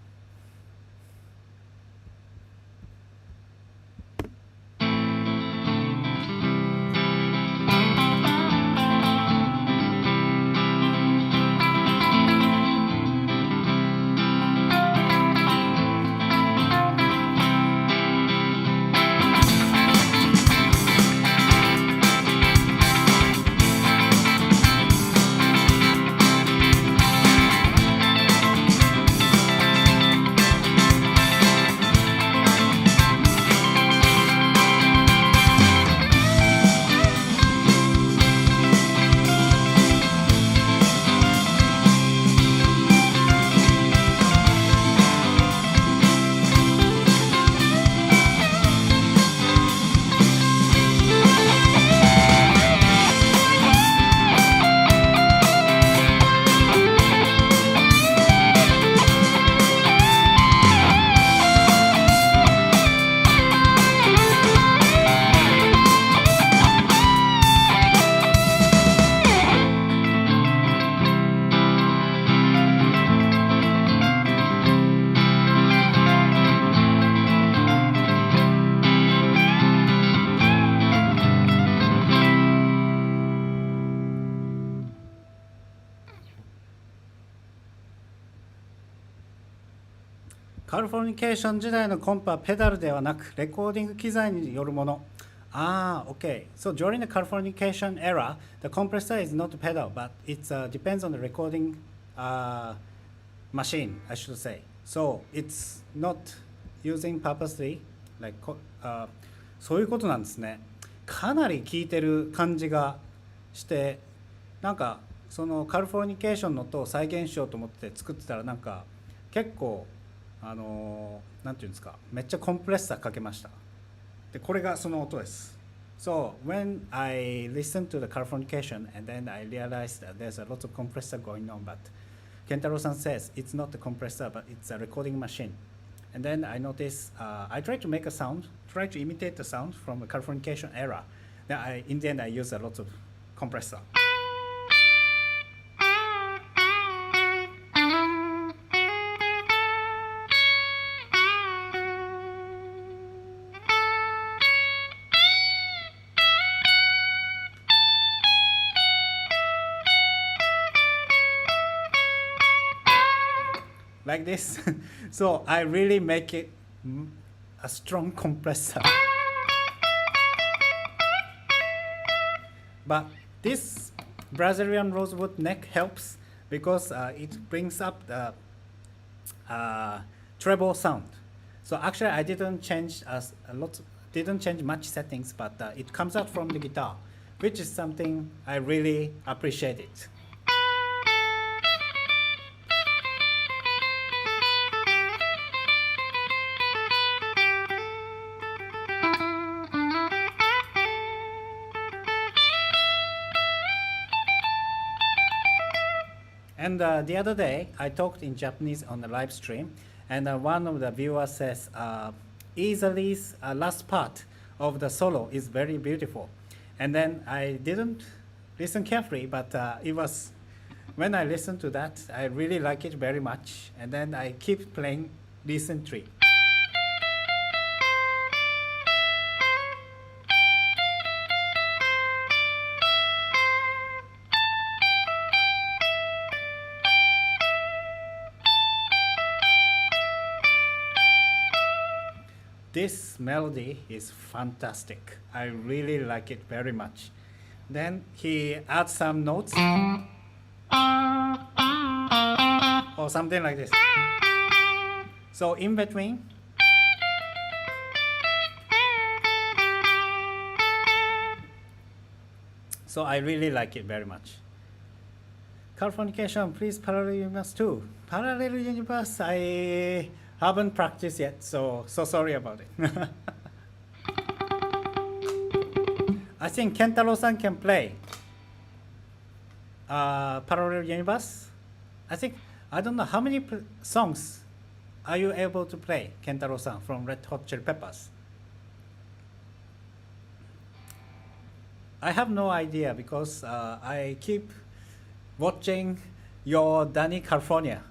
カルフォルニケーション時代のコンプはペダルではなくレコーディング機材によるもの。Okay. So during the Californication era, the compressor is not pedal, but it depends on the recording machine, I should say. So it's not using purposely, like, そういうことなんですね。かなり効いてる感じがして、なんかそのカルフォルニケーションの音を再現しようと思って作ってたらなんか結構なんていうんですか、めっちゃコンプレッサーかけました。で、これがその音です。So when I listened to the Californication and then I realized that there's a lot of compressor going on, but Kentaro-san says it's not a compressor, but it's a recording machine. And then I noticed, I tried to make a sound, try to imitate the sound from the Californication era. Then in the end, I used a lot of compressor. Like this. So I really make it a strong compressor. But this Brazilian rosewood neck helps because it brings up the treble sound. So actually I didn't change didn't change much settings, but it comes out from the guitar, which is something I really appreciate it. And the other day, I talked in Japanese on the live stream, and one of the viewers says, Easily last part of the solo is very beautiful. And then I didn't listen carefully, but it was, when I listened to that, I really like it very much. And then I keep playing recently. This melody is fantastic. I really like it very much. Then he adds some notes or something like this. So in between, so I really like it very much. Californication, please Parallel Universe too. Parallel Universe, I haven't practiced yet, so sorry about it. I think Kentaro-san can play Parallel Universe. I don't know how many songs are you able to play, Kentaro-san, from Red Hot Chili Peppers? I have no idea because I keep watching your Danny California.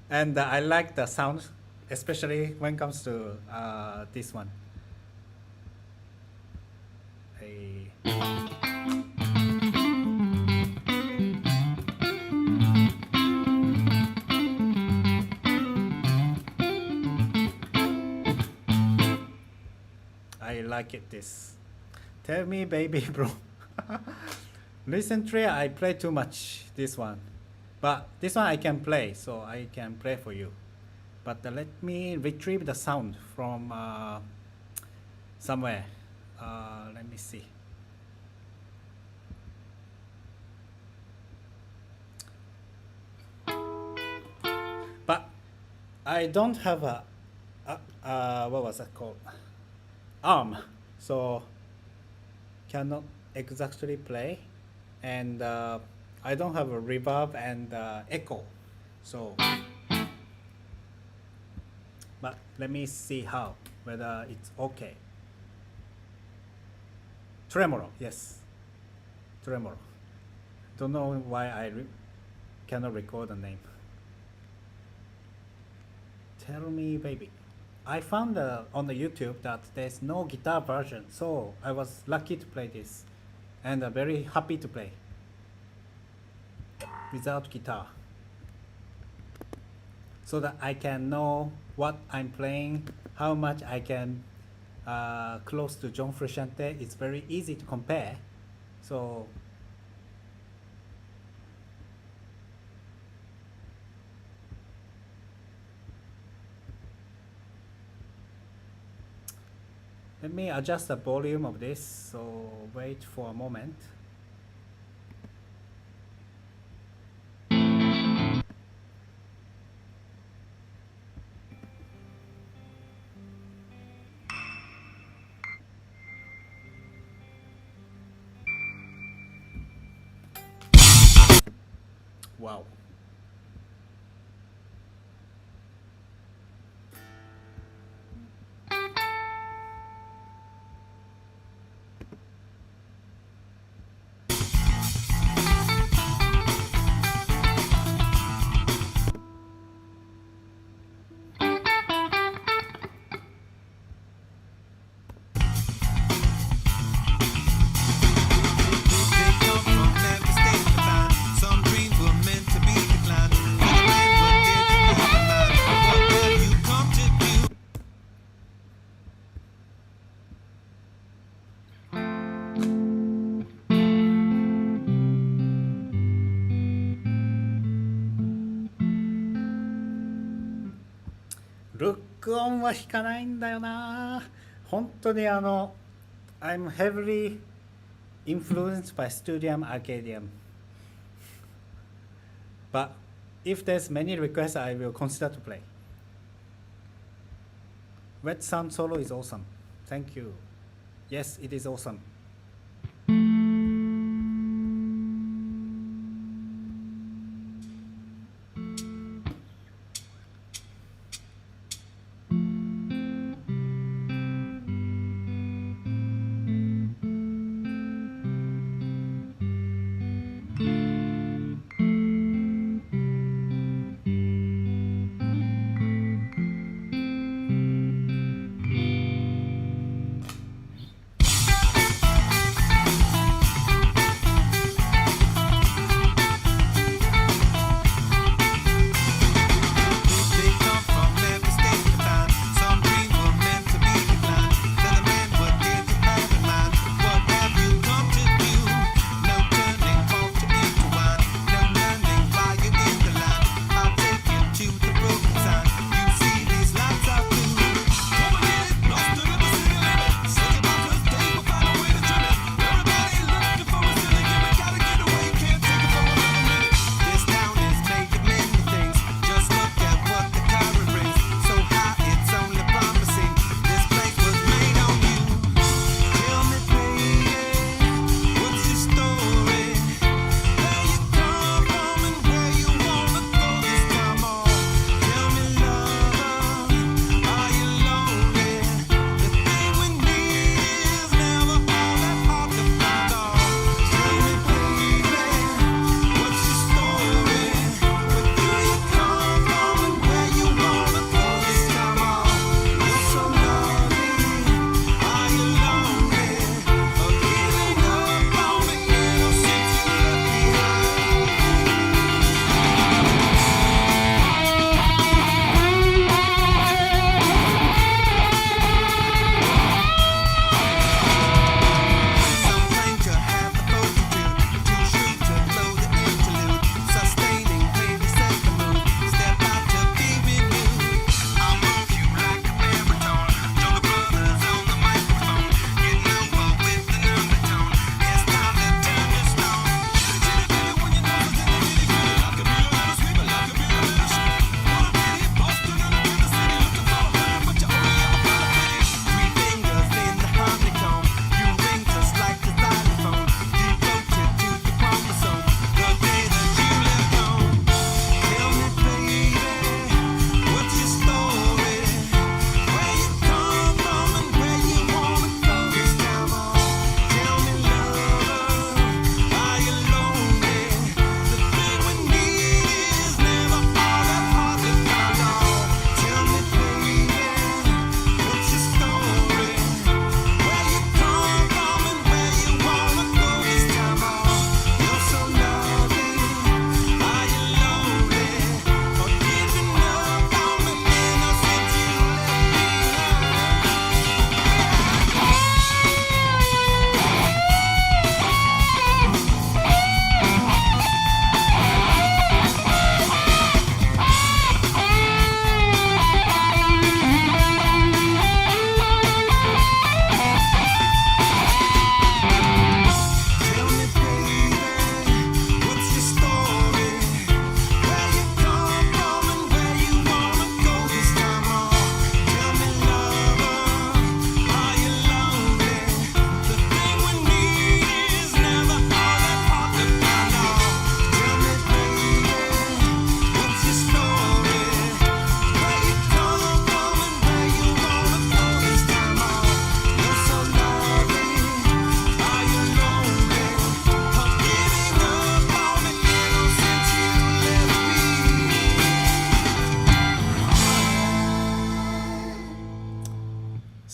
And I like the sound, especially when it comes to this one. Hey. I like it this. Tell me, baby, bro. Recently, I play too much this one, but this one I can play, so I can play for you. But let me retrieve the sound from somewhere. Let me see. But I don't have what was that called? Arm, so cannot exactly play, and I don't have a reverb and echo, so. But let me see how whether it's okay. Tremolo, yes, tremolo. Don't know why I cannot record the name. Tell me, baby. I found on the YouTube that there's no guitar version, so I was lucky to play this, and very happy to play without guitar, so that I can know what I'm playing, how much I can close to John Frusciante. It's very easy to compare, so. Let me adjust the volume of this, so wait for a moment. Wow. They come from every state of time. Some dreams were meant to be declined. Other men were dead to be alive. What have you come to do?録音は弾かないんだよな。本当にI'm heavily influenced by Studium Arcadium. But if there's many requests, I will consider to play. Wet Sound Solo is awesome. Thank you. Yes, it is awesome.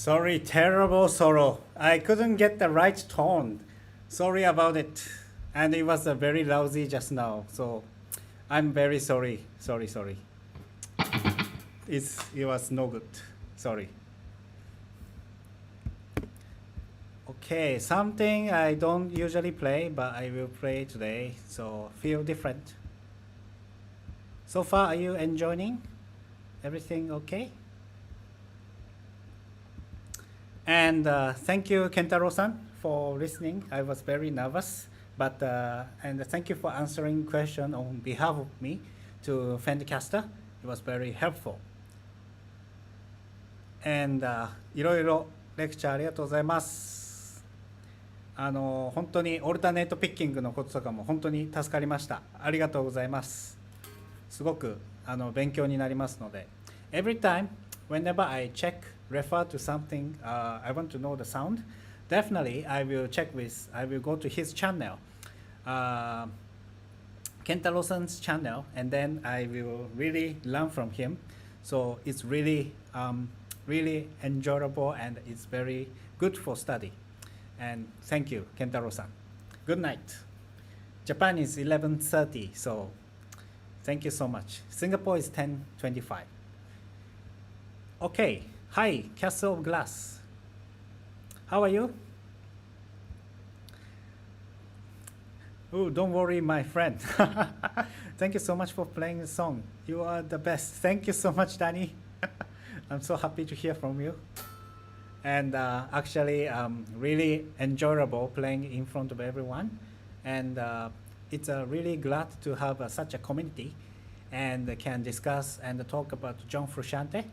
Sorry, terrible solo. I couldn't get the right tone. Sorry about it. And it was very lousy just now. So I'm very sorry. Sorry. It was no good. Sorry. Okay, something I don't usually play, but I will play today. So feel different. So far, are you enjoying? Everything okay? And thank you, Kentaro-san, for listening. I was very nervous, but and thank you for answering question on behalf of me to Fendcaster. It was very helpful. And いろいろレクチャーありがとうございます。本当にオルタネートピッキングのこととかも本当に助かりました。ありがとうございます。すごく勉強になりますので。Every time, whenever I refer to something, I want to know the sound, definitely I will go to his channel, Kentaro-san's channel, and then I will really learn from him. So it's really enjoyable and it's very good for study. And thank you, Kentaro-san. Good night. Japan is 11:30, so thank you so much. Singapore is 10:25. Okay. Hi, Castle of Glass. How are you? Oh, don't worry, my friend. Thank you so much for playing the song. You are the best. Thank you so much, Danny. I'm so happy to hear from you. And actually, really enjoyable playing in front of everyone. And it's really glad to have such a community and can discuss and talk about John Frusciante.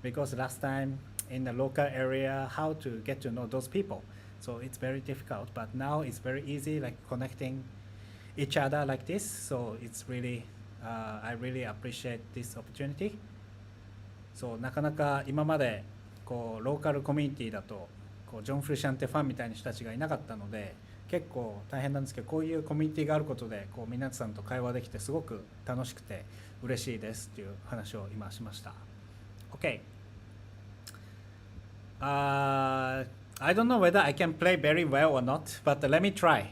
Because last time in the local area, how to get to know those people. So it's very difficult, but now it's very easy, like connecting each other like this. So it's really, I really appreciate this opportunity. そうなかなか今までこうローカルコミュニティだとこうジョン・フルシャンテファンみたいな人たちがいなかったので結構大変なんですけど、こういうコミュニティがあることでこう皆さんと会話できてすごく楽しくて嬉しいですっていう話を今しました。Okay. I don't know whether I can play very well or not, but let me try.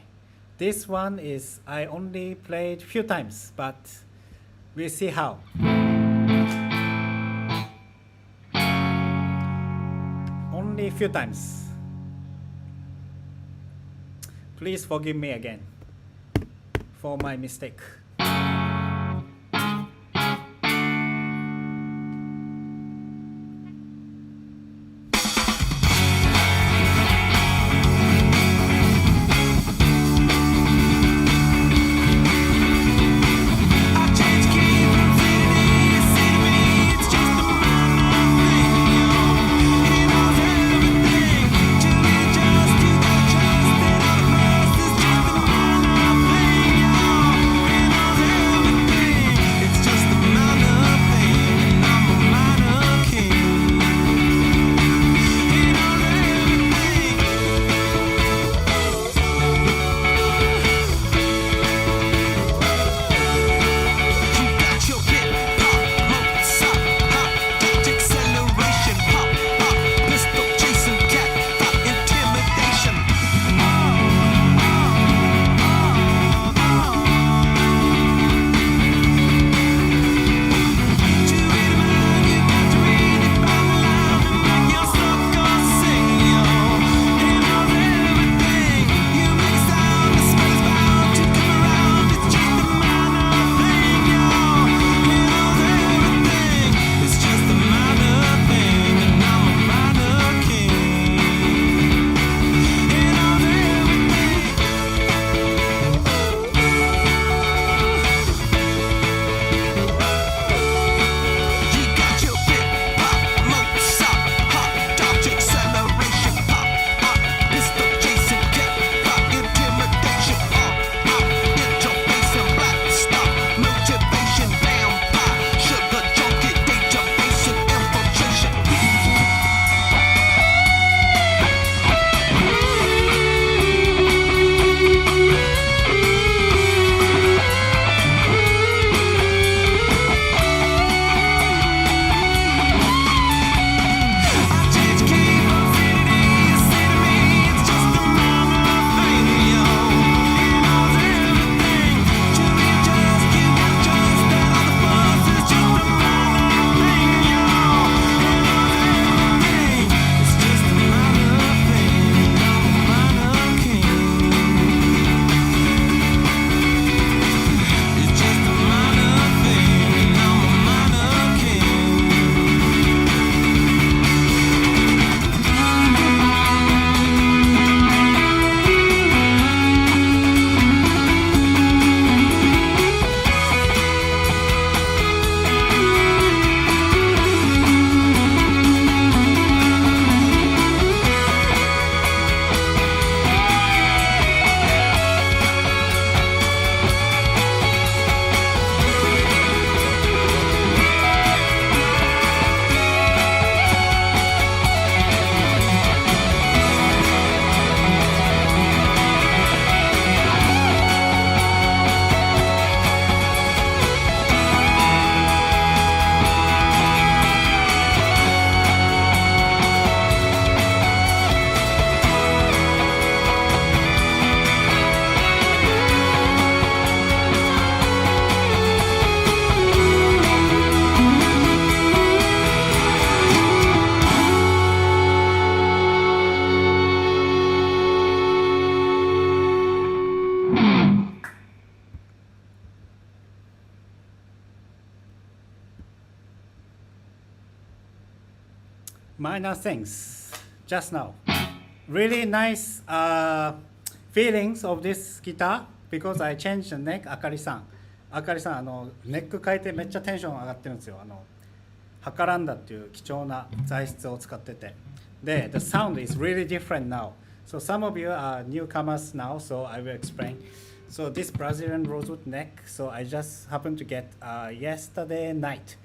This one is I only played few times, but we'll see how. Only few times. Please forgive me again for my mistake. Just minor things just now. Really nice feelings of this guitar because I changed the neck. あかりさんネック変えてめっちゃテンション上がってるんですよ。ハカランダっていう貴重な材質を使ってて、で the sound is really different now. So some of you are newcomers now, so I will explain. So this Brazilian rosewood neck, so I just happened to get yesterday night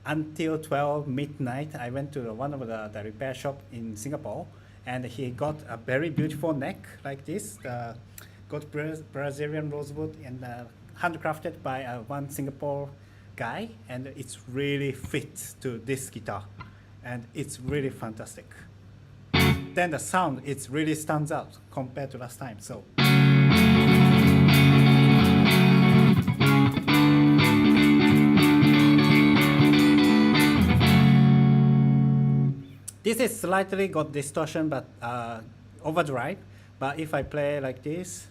until 12 midnight. I went to one of the repair shop in Singapore, and he got a very beautiful neck like this. Got Brazilian rosewood and handcrafted by one Singapore guy, and it's really fit to this guitar, and it's really fantastic. Then the sound, it really stands out compared to last time. So this is slightly got distortion, but overdrive. But if I play like this,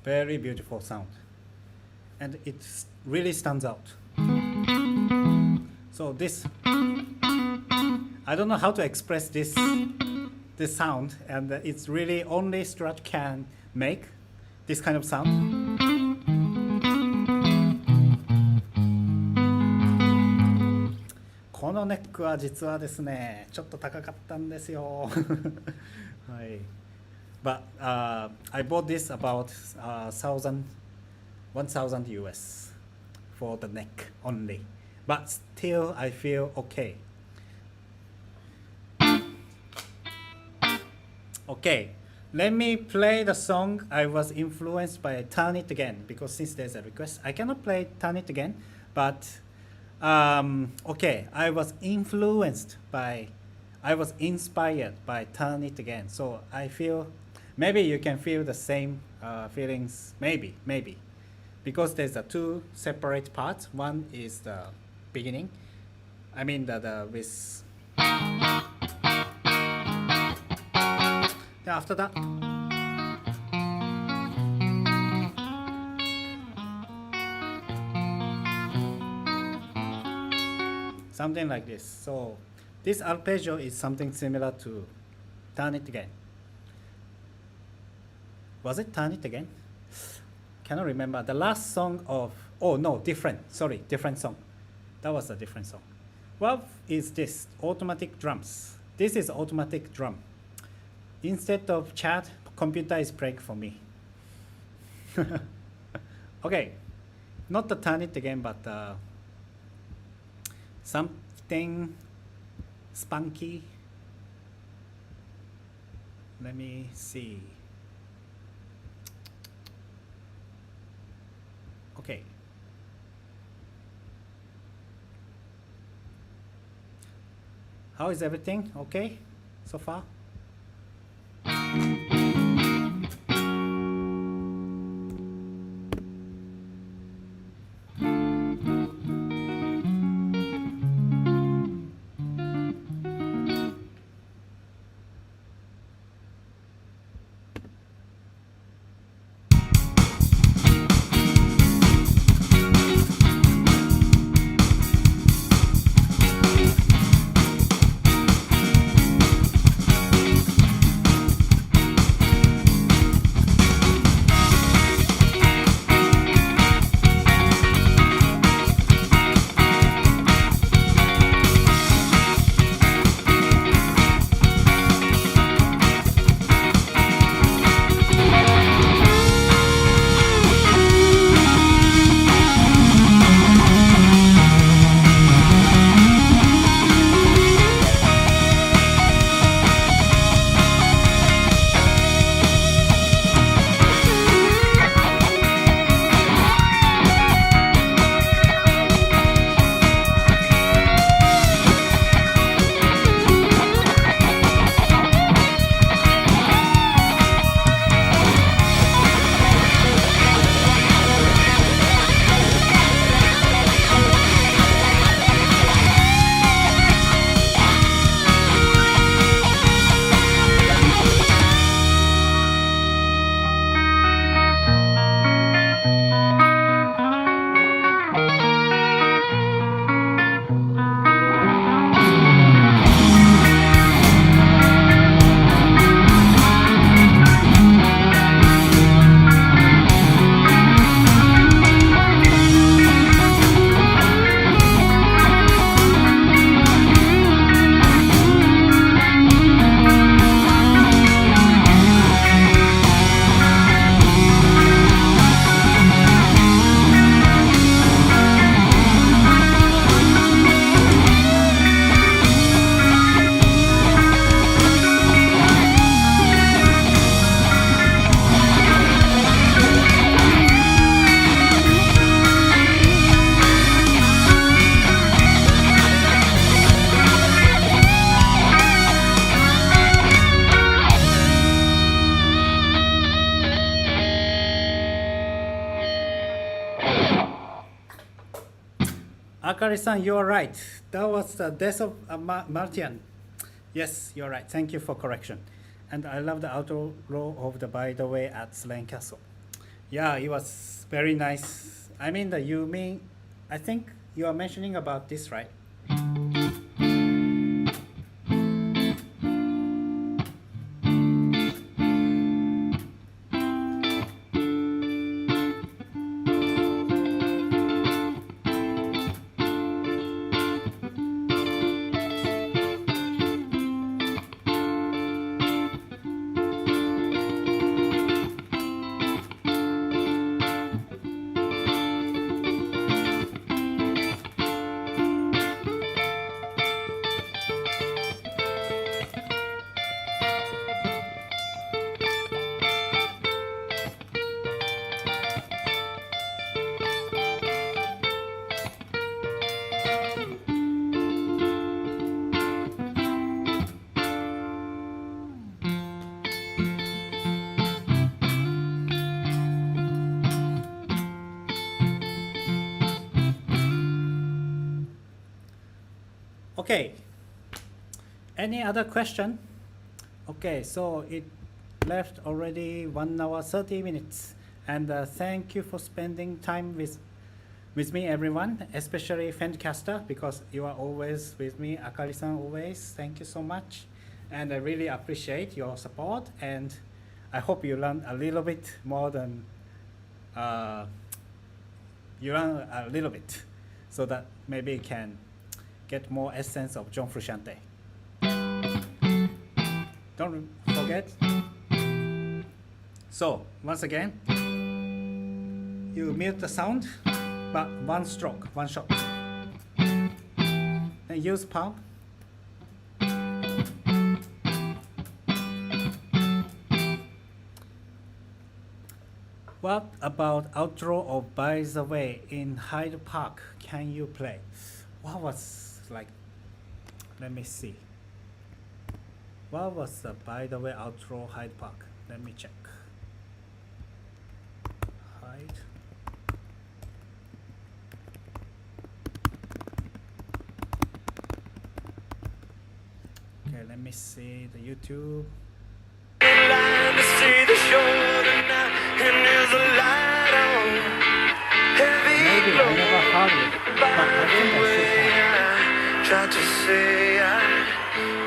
very beautiful sound, and it really stands out. So this, I don't know how to express this sound, and it's really only Strat can make this kind of sound. This neck は実はですね、ちょっと高かったんですよ。はい。But I bought this about 1,000 US for the neck only. But still, I feel okay. Okay, let me play the song I was influenced by Turn It Again, because since there's a request, I cannot play Turn It Again. But okay, I was inspired by Turn It Again. So I feel maybe you can feel the same feelings, maybe, because there's the two separate parts. One is the beginning, I mean the with, then after that, something like this. So this arpeggio is something similar to Turn It Again. Was it Turn It Again? Cannot remember. The last song of, oh no, different song. That was a different song. What is this? Automatic drums. This is automatic drum. Instead of chat, computer is playing for me. Okay, not the Turn It Again, but something spunky. Let me see. Okay. How is everything? Okay so far? Akari-san, you are right. That was the death of Martian. Yes, you're right. Thank you for correction. And I love the outro of the By the Way at Slane Castle. Yeah, it was very nice. I mean, I think you are mentioning about this, right? Okay. Any other question? Okay, so it left already 1 hour 30 minutes. And thank you for spending time with me, everyone, especially Fendcaster, because you are always with me, Akari-san always. Thank you so much. And I really appreciate your support. And I hope you learn a little bit more than, you learn a little bit, so that maybe you can get more essence of John Frusciante. Don't forget. So, once again, you mute the sound, but one stroke, one shot. Then use palm. What about outro of By the Way in Hyde Park? Can you play? What was like, let me see. What was the By the Way outro Hyde Park? Let me check. Hyde. Okay, let me see the YouTube. Maybe I never heard it, but I think I should have. Tried to say I'd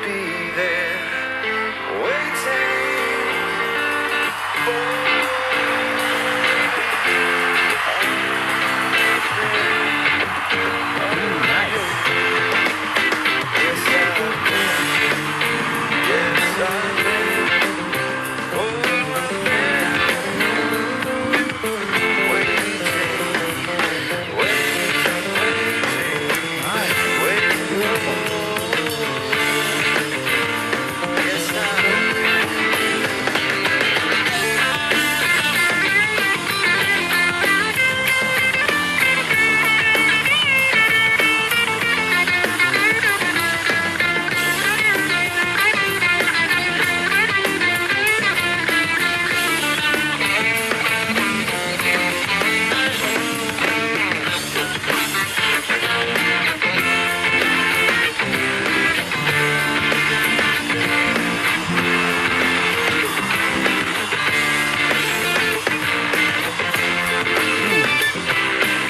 be there, waiting for. Nice. Yes, I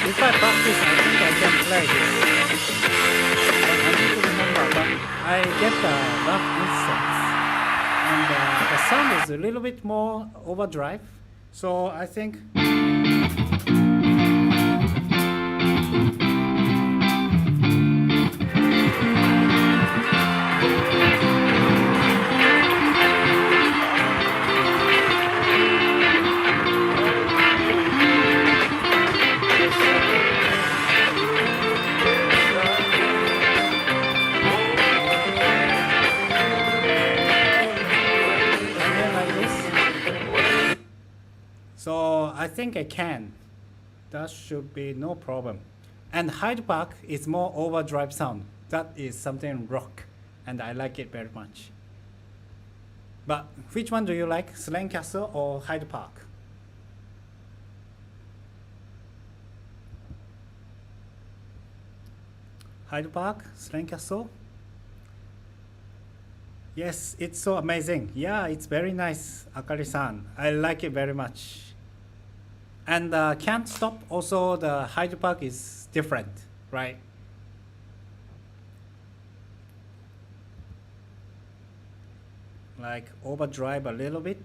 If I practice, I think I can play this. But I need to remember, but I get the rough instance. And the sound is a little bit more overdrive. So I think. So I think I can. That should be no problem. And Hyde Park is more overdrive sound. That is something rock, and I like it very much. But which one do you like, Slane Castle or Hyde Park? Hyde Park, Slane Castle. Yes, it's so amazing. Yeah, it's very nice, Akari-san. I like it very much. And Can't Stop, also the Hyde Park is different, right? Like overdrive a little bit.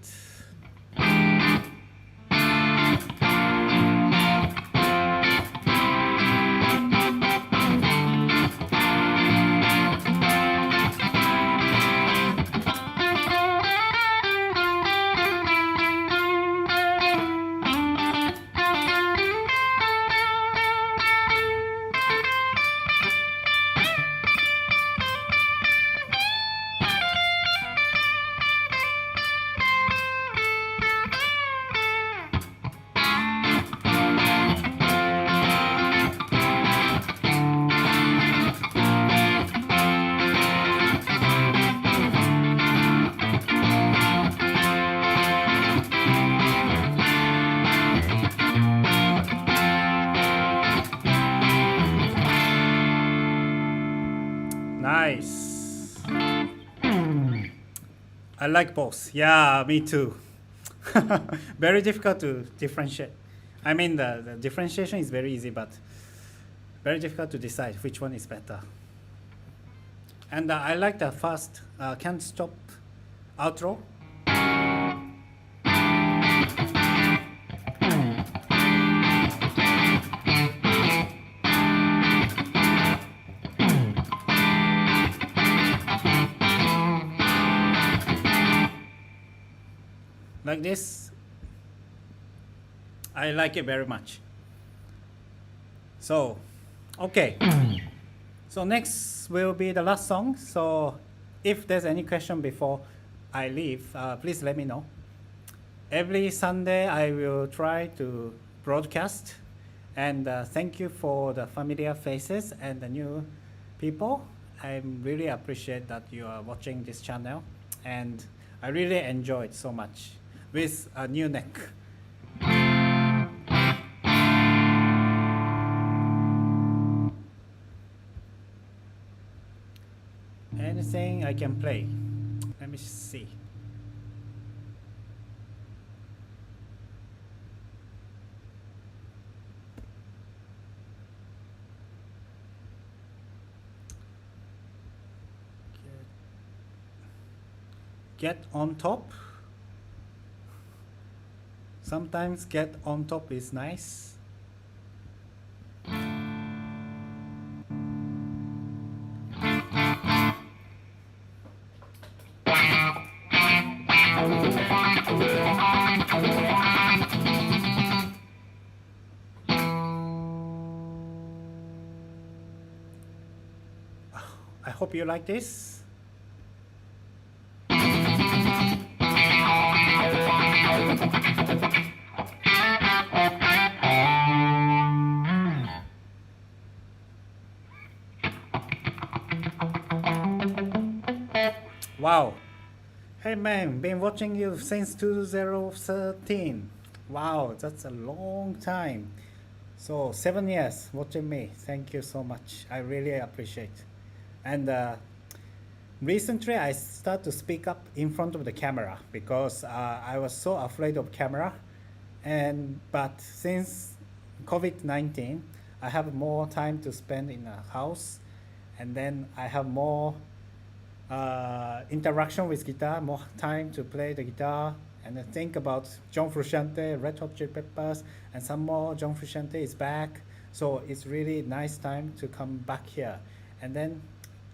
Nice. I like both. Yeah, me too. Very difficult to differentiate. I mean, the differentiation is very easy, but very difficult to decide which one is better. And I like the fast Can't Stop outro. Like this, I like it very much. So, okay. So next will be the last song. So if there's any question before I leave, please let me know. Every Sunday I will try to broadcast. And thank you for the familiar faces and the new people. I really appreciate that you are watching this channel. And I really enjoyed so much with a new neck. Anything I can play. Let me see. Get on top. Sometimes get on top is nice. I hope you like this. Wow. Hey man, been watching you since 2013. Wow, that's a long time. So 7 years watching me. Thank you so much. I really appreciate. And recently I start to speak up in front of the camera because I was so afraid of camera. But since COVID-19, I have more time to spend in a house, and then I have more interaction with guitar, more time to play the guitar, and then think about John Frusciante, Red Hot Chili Peppers, and some more. John Frusciante is back, so it's really nice time to come back here. And then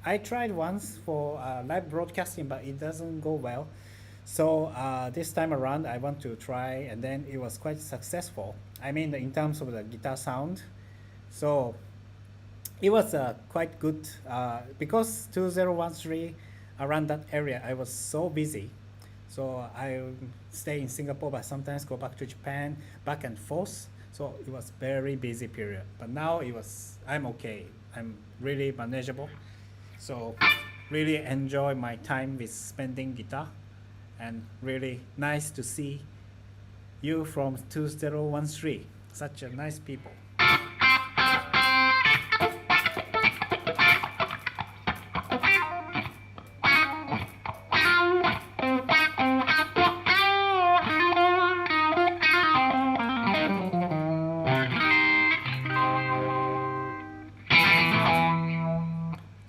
I tried once for live broadcasting, but it doesn't go well. So this time around, I want to try, and then it was quite successful. I mean, in terms of the guitar sound. So it was quite good because 2013, around that area, I was so busy. So I stay in Singapore, but sometimes go back to Japan, back and forth. So it was very busy period. But now I'm okay. I'm really manageable. So really enjoy my time with spending guitar, and really nice to see you from 2013. Such a nice people.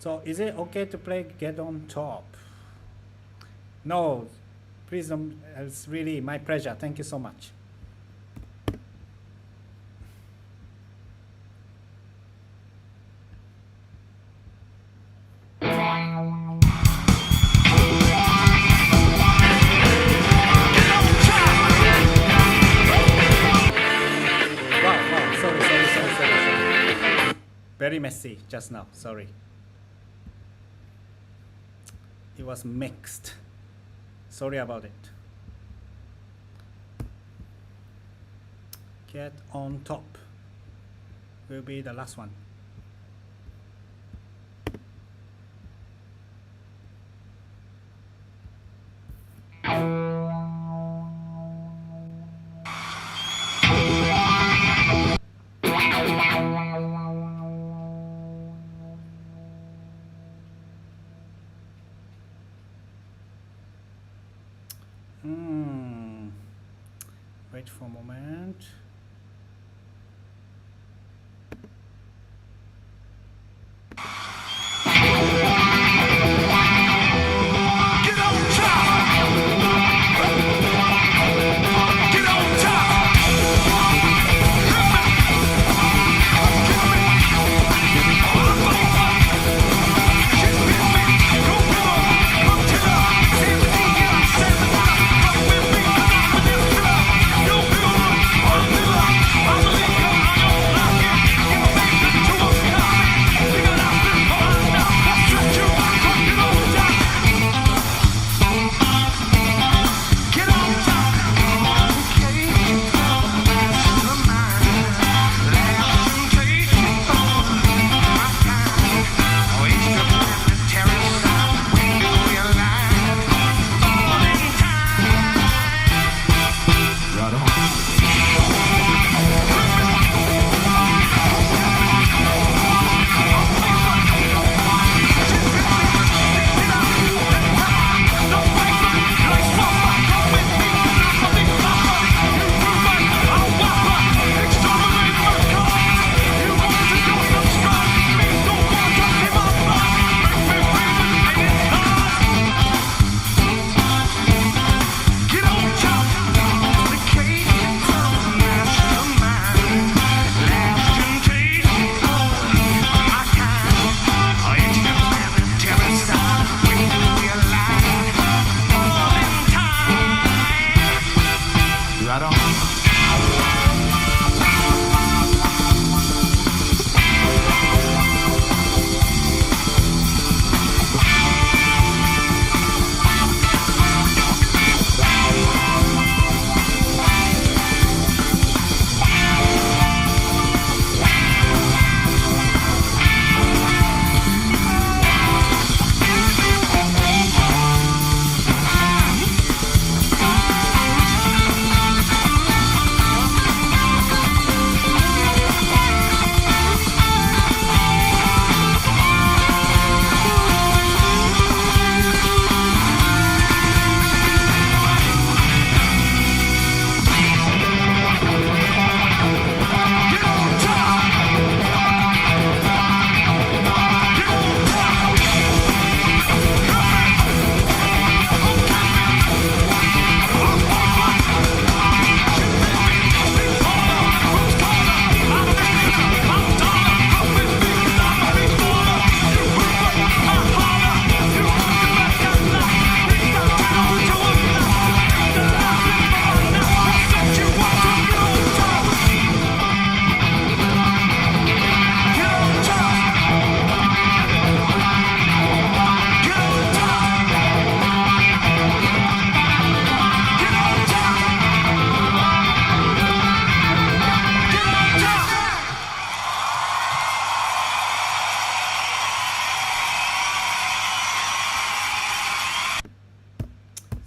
So is it okay to play Get on Top? No, please don't. It's really my pleasure. Thank you so much. Wow, sorry. Very messy just now, sorry. It was mixed. Sorry about it. Get on top will be the last one. Wait for a moment.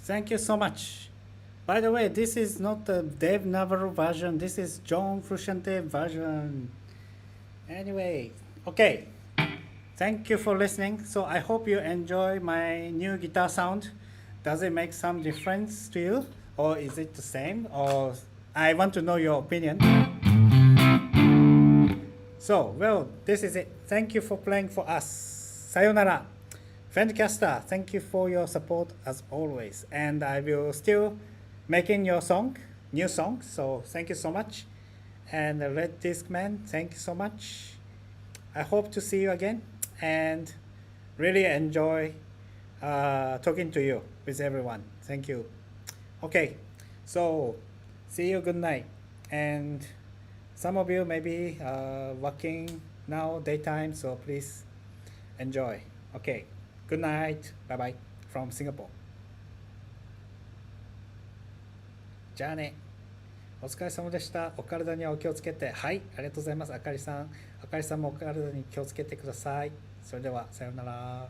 Thank you so much. By the way, this is not the Dave Navarro version. This is John Frusciante version. Anyway, okay. Thank you for listening. So I hope you enjoy my new guitar sound. Does it make some difference to you? Or is it the same? Or I want to know your opinion. So, well, this is it. Thank you for playing for us. さよなら。Friendcaster, thank you for your support as always. And I will still making your song, new song. So thank you so much. And Red Disc Man, thank you so much. I hope to see you again and really enjoy talking to you with everyone. Thank you. Okay, so see you. Good night. And some of you may be working now daytime, so please enjoy. Okay, good night. Bye bye from Singapore. じゃあね。お疲れ様でした。お体にはお気をつけて。はい、ありがとうございます。あかりさん。あかりさんもお体に気をつけてください。それでは、さようなら。